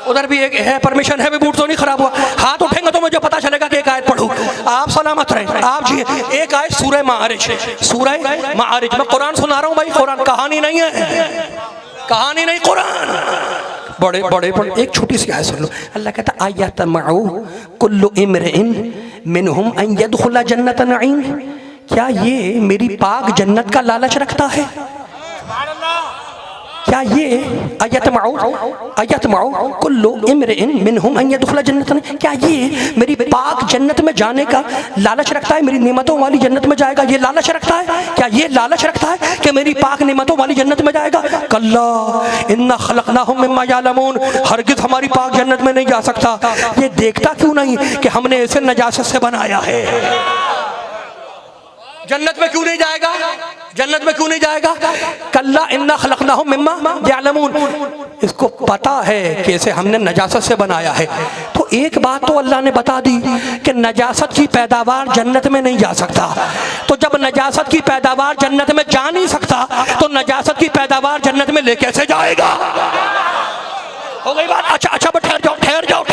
उधर भी एक है, परमिशन है भी, मूड तो नहीं खराब हुआ। हाथ उठेंगे तो मुझे पता चलेगा कि एक आयत पढ़ूं। आप सलामत रहे, आप जी। एक आयत सूरह मारिज, सूरह मारिज। मैं कुरान सुना रहा हूं भाई, कुरान कहानी नहीं है, कहानी नहीं, कुरान। बड़े एक छोटी सी आयत सुन लो। अल्लाह कहता अयतमउ कुल्लु इम्रिइन मिनहुम अन यदखुला जन्नत नईम। क्या ये मेरी पाक जन्नत का लालच रखता है? क्या ये अयतमउ कुल्लु इम्रिइन मिनहुम अन यदखुला जन्नत नईम, क्या ये मेरी पाक जन्नत में जाने का लालच रखता है? मेरी नेमतों वाली जन्नत में जाएगा, ये लालच रखता है? क्या ये लालच रखता है कि मेरी पाक नेमतों वाली जन्नत में जाएगा? कल्ला इन्ना खलकनाहुम मिम्मा यालमून। हरगिज हमारी पाक जन्नत में नहीं जा सकता। ये देखता क्यों नहीं कि हमने इसे नजासत से बनाया है? जन्नत में क्यों नहीं जाएगा? जन्नत में क्यों नहीं जाएगा? कल्ला इन्ना खलकनाहुम मिम्मा यालमून। इसको पता है कि इसे हमने नजासत से बनाया है। तो एक बात तो अल्लाह ने बता दी कि नजासत की पैदावार जन्नत में नहीं जा सकता। तो जब नजासत की पैदावार जन्नत में जा नहीं सकता तो नजासत की पैदावार जन्नत में ले कैसे जाएगा? हो गई बात। अच्छा ठहर जाओ।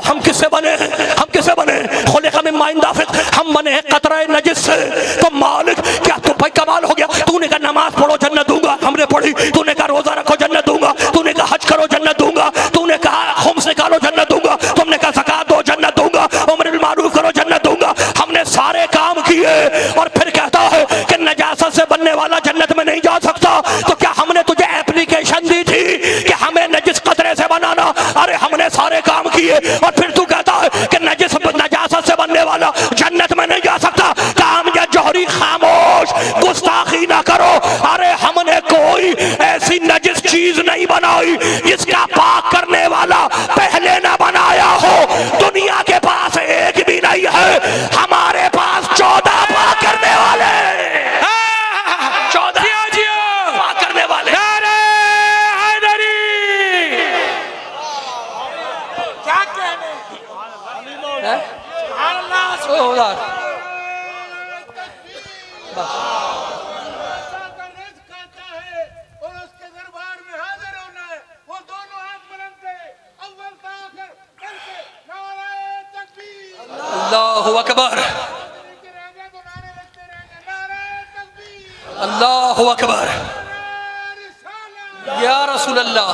हम किससे बने? खुलिक़ा मिन माइन दाफ़िक़। हम बने हैं क़तरे नजिस से। तो मालिक क्या तो भाई कमाल हो गया। तूने कहा नमाज पढ़ो जन्नत दूंगा, हमने पढ़ी। तूने कहा रोजा रखो जन्नत दूंगा, तूने कहा हज करो जन्नत दूंगा, तूने कहा खुम्स निकालो जन्नत दूंगा, तुमने कहा ज़कात दो जन्नत दूंगा, उम्र बिल मारूफ करो जन्नत दूंगा। हमने सारे काम किए और फिर कहता है कि नजासत से बनने वाला जन्नत में नहीं जा सकता। तो क्या हमने तुझे एप्लीकेशन दी थी कि हमें नजिस कतरे से बनाना? अरे हमने सारे काम किए और फिर तू कहता है कि नजासत से बनने वाला जन्नत में नहीं जा सकता। काम या जौहरी खामोश, गुस्ताखी ना करो। अरे हमने कोई ऐसी नजिस चीज नहीं बनाई जिसका पाक करने वाला पहले ना बनाया हो। दुनिया के पास एक भी नहीं है, हमारे पास उधर अल्लाहु अकबर, अल्लाहु अकबर, या रसूल अल्लाह,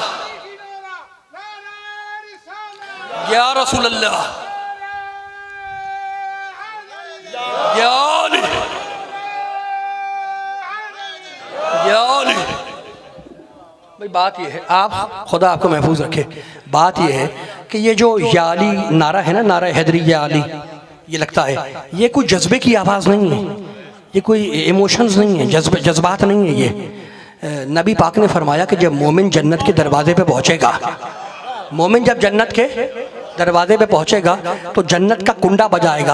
या रसूल अल्लाह, या अली, या अली। भाई बात ये है, आप खुदा आपको महफूज रखे, बात ये है कि ये जो या अली नारा है ना, नारा हैदरी या अली, ये लगता है ये कोई जज्बे की आवाज़ नहीं है, ये कोई इमोशंस नहीं है, जज्बात नहीं है। ये नबी पाक ने फरमाया कि जब मोमिन जन्नत के दरवाजे पे पहुंचेगा, मोमिन जब जन्नत के दरवाजे पे पहुंचेगा तो जन्नत का कुंडा बजाएगा।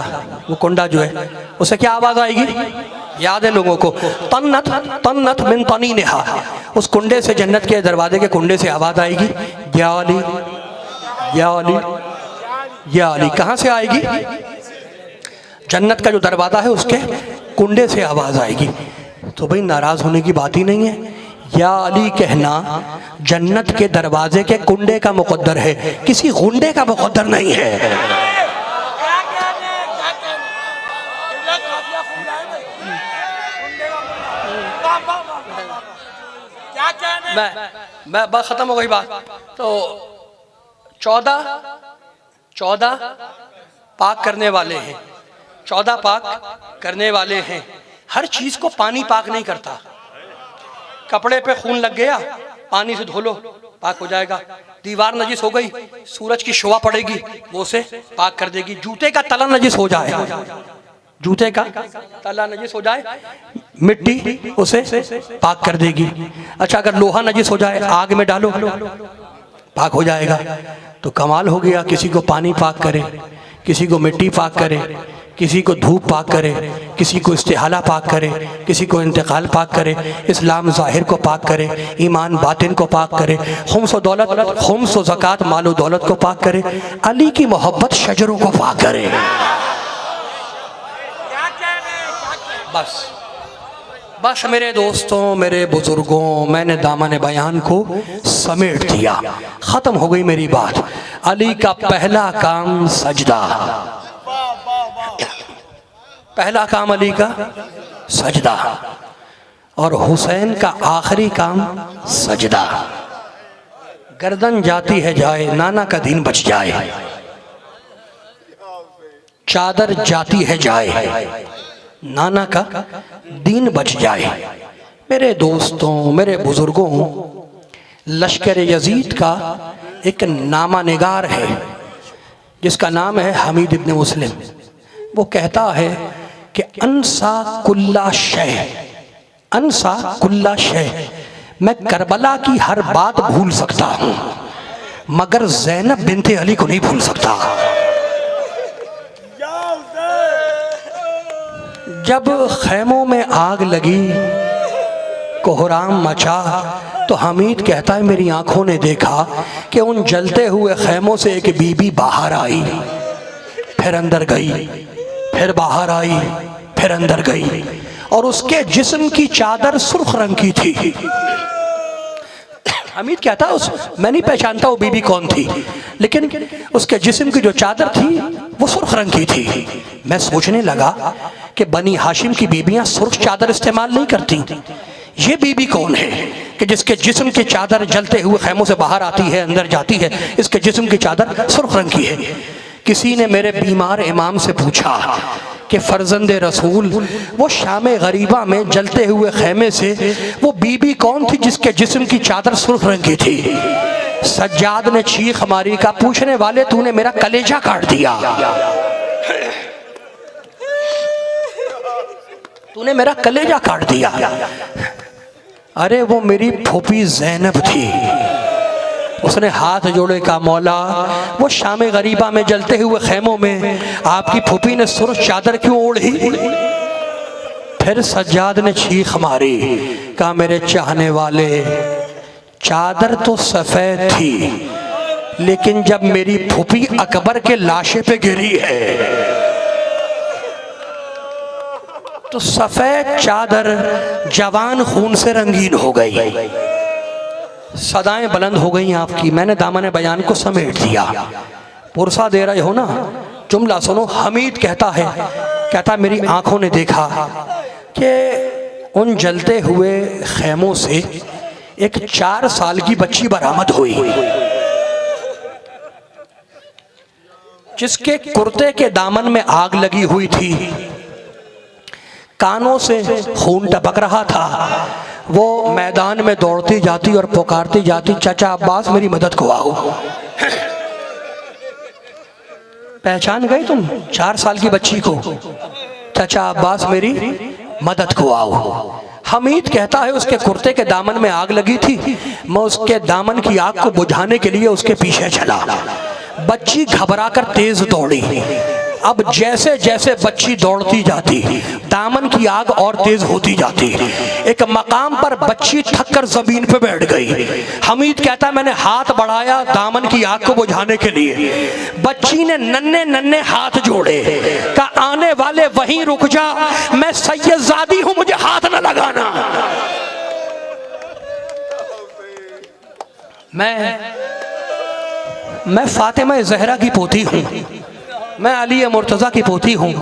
वो कुंडा जो है उसे क्या आवाज़ आएगी? याद है लोगों को, तन्नत तन्नत मिन तनीनिहा, उस कुंडे से, जन्नत के दरवाजे के कुंडे से आवाज़ आएगी, या अली, या अली, या अली। कहाँ से आएगी? जन्नत का जो दरवाज़ा है उसके कुंडे से आवाज़ आएगी। तो भाई नाराज़ होने की बात ही नहीं है। या अली कहना जन्नत के दरवाजे के कुंडे का मुक़द्दर है, किसी गुंडे का मुक़द्दर नहीं है। मैं बस ख़त्म हो गई बात। तो 14 पाक करने वाले हैं, 14 पाक करने वाले हैं। हर चीज़ को पानी पाक नहीं करता। कपड़े पे खून लग गया, पानी से धो लो, पाक हो जाएगा। दीवार नजिस हो गई, सूरज की शोआ पड़ेगी, वो उसे पाक कर देगी। जूते का तला नजिस हो जाए, जूते का तला नजिस हो जाए, मिट्टी उसे पाक कर देगी। अच्छा, अगर लोहा नजिस हो जाए, आग में डालो, पाक हो जाएगा। तो कमाल हो गया, किसी को पानी पाक करे, किसी को मिट्टी पाक करे, किसी को धूप पाक करे, किसी को इस्तिहाला पाक करे, किसी को इंतकाल पाक करे, इस्लाम ज़ाहिर को पाक करे, ईमान बातिन को पाक करे, खुम्स दौलत, खुम्स ज़कात मालो दौलत को पाक करे, अली की मोहब्बत शजरों को पाक करे। बस मेरे दोस्तों, मेरे बुजुर्गों, मैंने दामन बयान को समेट दिया, ख़त्म हो गई मेरी बात। अली का पहला काम सजदा, पहला काम अली का सजदा, और हुसैन का आखिरी काम सजदा। गर्दन जाती है जाए, नाना का दीन बच जाए, चादर जाती है जाए, नाना का दीन बच जाए। मेरे दोस्तों, मेरे बुजुर्गों, लश्कर यजीद का एक नामा निगार है जिसका नाम है हमीद इब्न मुस्लिम। वो कहता है कि अनसा कुल्ला शय, अनसा कुल्ला शय, मैं करबला की हर बात भूल सकता हूँ मगर ज़ैनब बिन्ते अली को नहीं भूल सकता। जब खैमों में आग लगी, कोहराम मचा, तो हमीद कहता है मेरी आंखों ने देखा कि उन जलते हुए खैमों से एक बीबी बाहर आई, फिर अंदर गई, फिर बाहर आई, फिर अंदर गई, और उसके जिस्म की चादर सुर्ख रंग की थी। हमीद कहता मैं नहीं पहचानता वो बीबी कौन थी, लेकिन उसके जिस्म की जो चादर थी वो सुर्ख रंग की थी। मैं सोचने लगा कि बनी हाशिम की बीबियां सुर्ख चादर इस्तेमाल नहीं करती, ये बीबी कौन है कि जिसके जिस्म की चादर जलते हुए खैमों से बाहर आती है, अंदर जाती है, इसके जिस्म की चादर सुर्ख रंग की है। किसी ने मेरे बीमार इमाम से पूछा कि फर्जंदे रसूल, वो शाम गरीबा में जलते हुए खैमे से वो बीबी कौन थी जिसके जिस्म की चादर सुर्ख रंग की थी? सज्जाद ने चीख मारी, का पूछने वाले तूने मेरा कलेजा काट दिया, तूने मेरा कलेजा काट दिया। अरे वो मेरी फूफी ज़ैनब थी। उसने हाथ जोड़े, का मौला, वो शाम गरीबा में जलते हुए खैमों में आपकी फूफी ने सुर्ख चादर क्यों ओढ़ी? फिर सज्जाद ने चीख मारी, कहा मेरे चाहने वाले, चादर तो सफ़ेद थी, लेकिन जब मेरी फूफी अकबर के लाशे पे गिरी है तो सफ़ेद चादर जवान खून से रंगीन हो गई। सदाएं बुलंद हो गई आपकी। मैंने दामन बयान को समेट दिया। पुरसा दे रहे हो ना, जुमला सुनो। हमीद कहता मेरी आंखों ने देखा कि उन जलते हुए खेमों से एक 4 साल की बच्ची बरामद हुई, जिसके कुर्ते के दामन में आग लगी हुई थी, कानों से खून टपक रहा था। वो मैदान में दौड़ती जाती और पुकारती जाती, चाचा अब्बास मेरी मदद को आओ। पहचान गए तुम 4 साल की बच्ची को? चाचा अब्बास मेरी मदद को आओ। हमीद कहता है उसके कुर्ते के दामन में आग लगी थी, मैं उसके दामन की आग को बुझाने के लिए उसके पीछे चला। बच्ची घबराकर तेज दौड़ी। अब जैसे जैसे बच्ची दौड़ती जाती, दामन की आग और तेज होती जाती। एक मकाम पर बच्ची थककर जमीन पे बैठ गई। हमीद कहता मैंने हाथ बढ़ाया दामन की आग को बुझाने के लिए। बच्ची ने नन्हे नन्हे हाथ जोड़े, कहा आने वाले वहीं रुक जा, मैं सैयदजादी हूं, मुझे हाथ न लगाना। मैं फातिमा ज़हरा की पोती हूँ, मैं अली मुर्तज़ा की पोती हूँ,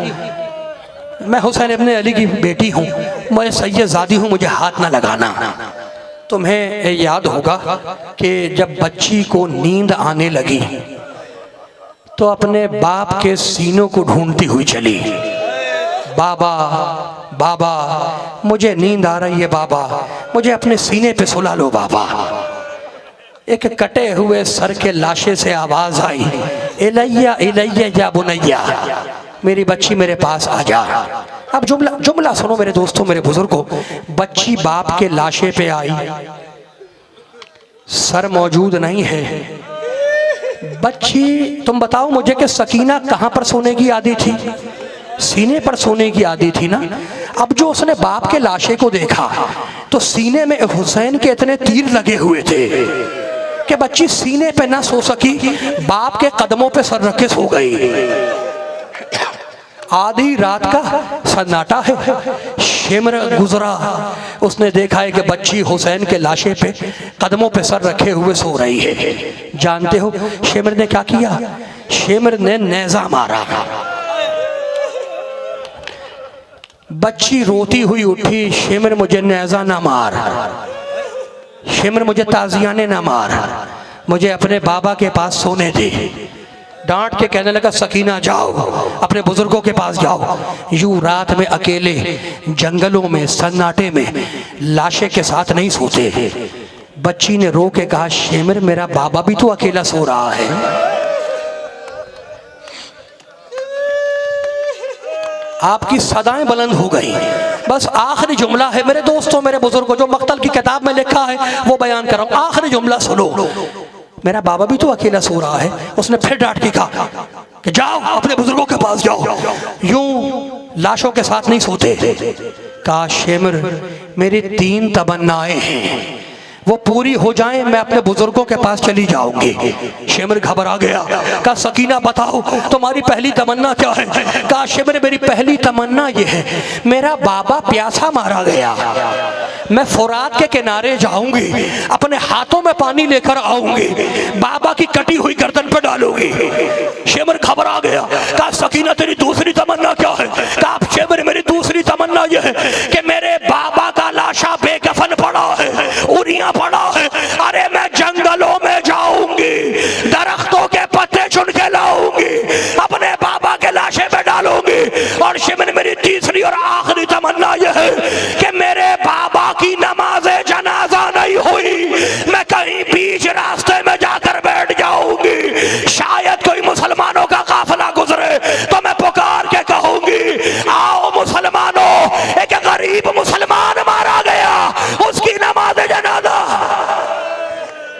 मैं हुसैन इब्ने अली की बेटी हूँ, मैं सैयदजादी हूँ, मुझे हाथ ना लगाना। तुम्हें याद होगा कि जब बच्ची को नींद आने लगी तो अपने बाप के सीनों को ढूंढती हुई चली। बाबा बाबा मुझे नींद आ रही है, बाबा मुझे अपने सीने पे सुला लो बाबा। एक कटे हुए सर के लाशे से आवाज आई, इलैया इलैया या बुनैया, मेरी बच्ची मेरे पास आ जा। अब जुमला सुनो मेरे दोस्तों, मेरे बुजुर्गों। बच्ची बाप के लाशे पे आई, सर मौजूद नहीं है। बच्ची, तुम बताओ मुझे कि सकीना कहां पर सोने की आदी थी? सीने पर सोने की आदी थी ना। अब जो उसने बाप के लाशे को देखा तो सीने में हुसैन के इतने तीर लगे हुए थे कि बच्ची सीने पे ना सो सकी, बाप के कदमों पे सर रख के सो गई। आधी रात का सन्नाटा है। शिमर गुजरा, उसने देखा है कि बच्ची हुसैन के लाशे पे कदमों पे सर रखे हुए सो रही है। जानते हो शिमर ने क्या किया? शिमर ने नेजा मारा। बच्ची रोती हुई उठी, शिमर मुझे नेजा ना मार, शिमर मुझे ताजियाने ना मार, मुझे अपने बाबा के पास सोने दे। डांट के कहने लगा सकीना जाओ अपने बुजुर्गों के पास जाओ। यूं रात में अकेले जंगलों में सन्नाटे में लाशे के साथ नहीं सोते। बच्ची ने रो के कहा शिमर मेरा बाबा भी तो अकेला सो रहा है। आपकी सदाएं बुलंद हो गई। बस आखिरी जुमला है मेरे दोस्तों, मेरे बुजुर्गों, जो मक्तल की किताब में लिखा है वो बयान कर रहा हूं। आखिरी जुमला सुनो, मेरा बाबा भी तो अकेला सो रहा है। उसने फिर डांट के कहा कि जाओ अपने बुजुर्गों के पास जाओ, यूं लाशों के साथ नहीं सोते। कहा शिमर मेरी 3 तमन्नाएं हैं, वो पूरी हो जाएं मैं अपने बुजुर्गों के पास चली जाऊंगी। शिमर घबरा गया। कहा सकीना बताओ तुम्हारी पहली तमन्ना क्या है? कहा शिमर मेरी पहली तमन्ना ये है, मेरा बाबा प्यासा मारा गया, मैं फुरात के किनारे जाऊंगी, अपने हाथों में पानी लेकर आऊंगी, बाबा की कटी हुई गर्दन पर डालूंगी। शिमर घबरा गया। कहा सकीना तेरी दूसरी तमन्ना क्या है? कहा शिमर मेरी दूसरी तमन्ना यह है कि मेरे बाबा का लाशा बेकफन पड़ा है, उरिया पड़ा है, अरे मैं जंगलों में जाऊंगी, दरख्तों के पत्ते चुन के लाऊंगी, अपने बाबा के लाशे पे डालूंगी। और शिमर मेरी तीसरी और आखिरी तमन्ना यह है कि मेरे बाबा की नमाज़े जनाजा नहीं हुई, मैं कहीं बीच रास्ते में जाकर बैठ जाऊंगी, शायद कोई मुसलमानों का काफिला गुजरे तो मैं पुकार के कहूंगी आओ मुसलमानों, एक गरीब मुसलमान मारा गया, उसकी नमाज़े जनाजा।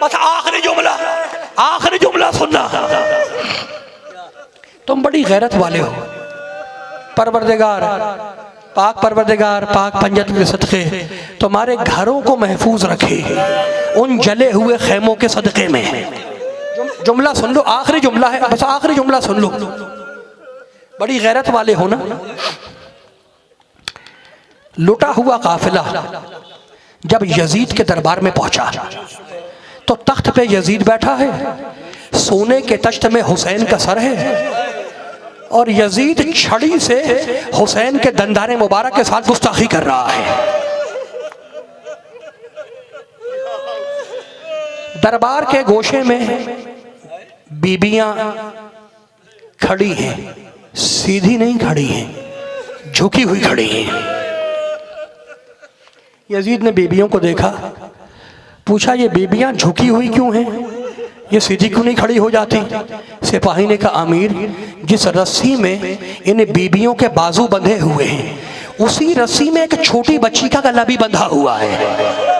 बस आखिरी जुमला सुनना। तुम बड़ी गैरत वाले हो। परवरदिगार पाक पंजत के सदक़े तुम्हारे घरों को महफूज रखे उन जले हुए खेमों के सदक़े में। जुमला सुन लो, आखिरी जुमला है, बस आखिरी जुमला सुन लो। बड़ी गैरत वाले हो ना। लुटा हुआ काफिला जब यजीद के दरबार में पहुंचा तो तख्त पे यजीद बैठा है, सोने के तख्त में हुसैन का सर है और यजीद छड़ी से हुसैन के दंदारे मुबारक के साथ गुस्ताखी कर रहा है। दरबार के गोशे में बीबियां खड़ी हैं, सीधी नहीं खड़ी हैं, झुकी हुई खड़ी हैं। यजीद ने बीबियों को देखा, पूछा ये बीबियां झुकी हुई क्यों हैं, ये सीधी क्यों नहीं खड़ी हो जाती? सिपाही ने कहा अमीर, जिस रस्सी में इन बीबियों के बाजू बंधे हुए हैं उसी रस्सी में एक छोटी बच्ची का गला भी बंधा हुआ है।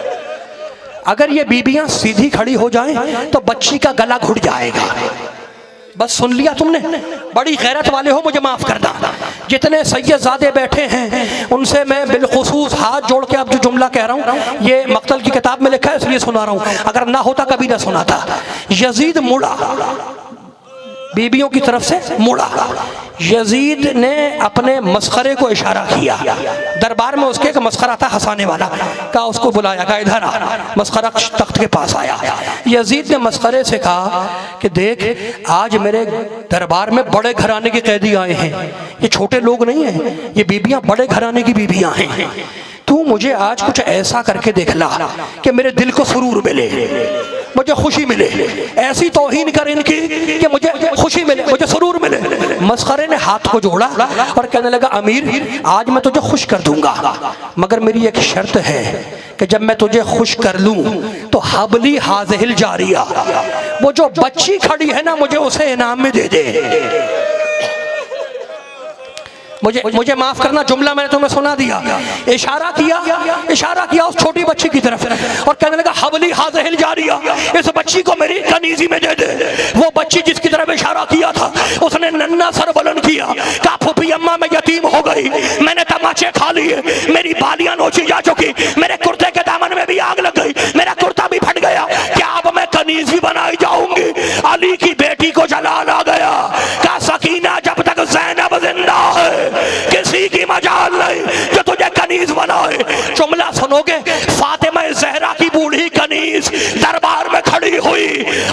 अगर ये बीबियां सीधी खड़ी हो जाएं तो बच्ची का गला घुट जाएगा। बस सुन लिया तुमने? बड़ी गैरत वाले हो, मुझे माफ करना। जितने सैयदजादे बैठे हैं उनसे मैं बिलखुसूस हाथ जोड़ के अब जो जुमला कह रहा हूँ ये मक्तल की किताब में लिखा है इसलिए सुना रहा हूँ, अगर ना होता कभी ना सुनाता। यजीद मुड़ा, बीबियों की तरफ से मुड़ा। यजीद ने अपने मस्खरे को इशारा किया। दरबार में उसके एक मस्खरा था हंसाने वाला, कहा उसको बुलाया, कहा इधर आ। मस्खरा तख्त के पास आया। यजीद ने मस्खरे से कहा कि देख, आज मेरे दरबार में बड़े घराने के कैदी आए हैं, ये छोटे लोग नहीं हैं, ये बीबियां बड़े घराने की बीबियां हैं। तू मुझे आज कुछ ऐसा करके दिखला कि मेरे दिल को सुरूर मिले, मुझे खुशी मिले। ऐसी तौहीन कर इनकी कि मुझे खुशी मिले, मुझे सुरूर मिले। मस्खरे ने हाथ को जोड़ा और कहने लगा अमीर, आज मैं तुझे खुश कर दूंगा, मगर मेरी एक शर्त है कि जब मैं तुझे खुश कर लूं तो हबली हाज़िल जारिया, वो जो बच्ची खड़ी है ना, मुझे उसे इनाम में दे दे। मुझे माफ करना, जुमला मैंने तुम्हें सुना दिया। इशारा किया उस छोटी बच्ची की तरफ और कहने लगा हबली हाज़िल जारिया, इस बच्ची को मेरी कनीजी में दे दे। वो बच्ची जिसकी तरफ इशारा किया था उसने नन्ना सर बुलंद किया, कहा फूफी अम्मा मैं यतीम हो गई, मैंने तमाचे खा लिए, मेरी बालियां नोची जा चुकी, मेरे कुर्ते के दामन में भी आग लग गई, मेरा कुर्ता भी फट गया, क्या अब मैं कनीजी बनाई जाऊंगी? अली की बेटी को जलाल आ गया। कहा सकीना, जब तक ज़ैनब जिंदा है किसी की मजाल नहीं जो तुझे कनीज बनाए। जुमला सुनोगे, फातिमा ज़हरा की बूढ़ी कनीज दरबार में खड़ी हुई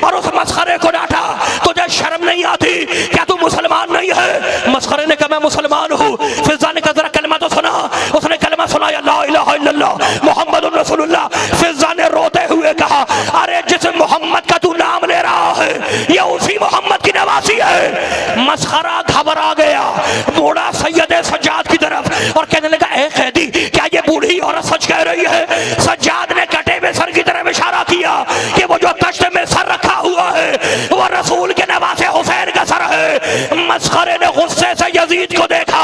और उस मस्खरे को डांटा, तुझे शर्म नहीं आती? क्या तू मुसलमान नहीं है? मस्खरे ने कहा मैं मुसलमान हूँ। फिजा ने कहा जरा कलमा तो सुना। उसने कलमा सुनाया, ला इलाहा इल्लल्लाह मुहम्मदुर रसूलुल्लाह। फिजा ने रोते हुए कहा, अरे जिस मोहम्मद का तू नाम ले रहा है ये उसी मोहम्मद की नवासी है। मस्खरा घबरा गया, मुड़ा सैयद सज्जाद की तरफ और कहने लगा ए कैदी, क्या ये बूढ़ी औरत सच कह रही है? सज्जाद ने कटे हुए सर की तरफ इशारा किया कि वो जो तख्त में सर रखा हुआ है वो रसूल के नवासे हुसैन का सर है। मस्खरे ने गुस्से से यजीद को देखा,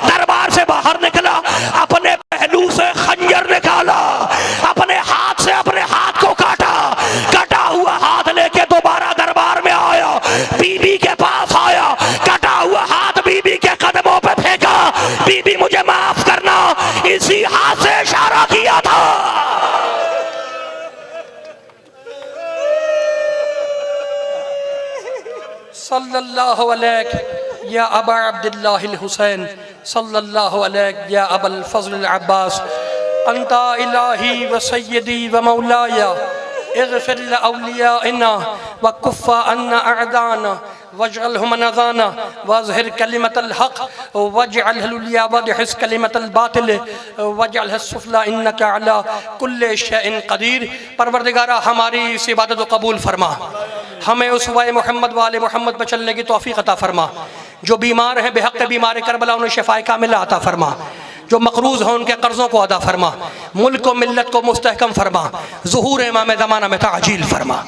दरबार से बाहर निकला, अपने पहलू से खंजर निकाला, अपने हाथ से अपने हाथ को काटा, कटा हुआ हाथ लेके दोबारा दरबार में आया, बीबी के पास आया, कटा हुआ हाथ बीबी के कदमों पे फेंका, बीबी मुझे माफ करना, इसी हाथ से इशारा किया था। सल्लल्लाहु अलैहि या अबा अब्दुल्लाह हुसैन, सल्लल्लाहु अलैहि या अबल फज़ल अब्बास, अंता इलाही व सय्यदी व मौलाया, इग़फिर लिअौलियाइना व कुफ़्फ़ा अन्ना अअदाना वजअलहुम नज़ाना वज़हिर कलिमतल हक़ वजअलहुल उलिया वदहिस कलिमतल बातिल वजअलहुस सुफ़ला इन्नका अला कुल्लि शैइन क़दीर। परवरदिगारा हमारी इस इबादत को कबूल फरमा, हमें उसवाए मोहम्मद वाले मोहम्मद पर चलने की तौफ़ीक़ अता फरमा। जो बीमार हैं बेहक़ बीमार करबला उन्हें शिफ़ाए कामिला अता फरमा, जो मक़रूज़ हैं उनके कर्ज़ों को अदा फरमा, मुल्क को मिल्लत को मुस्तहकम फरमा, ज़ुहूर इमाम ज़माना में ताजील फरमा।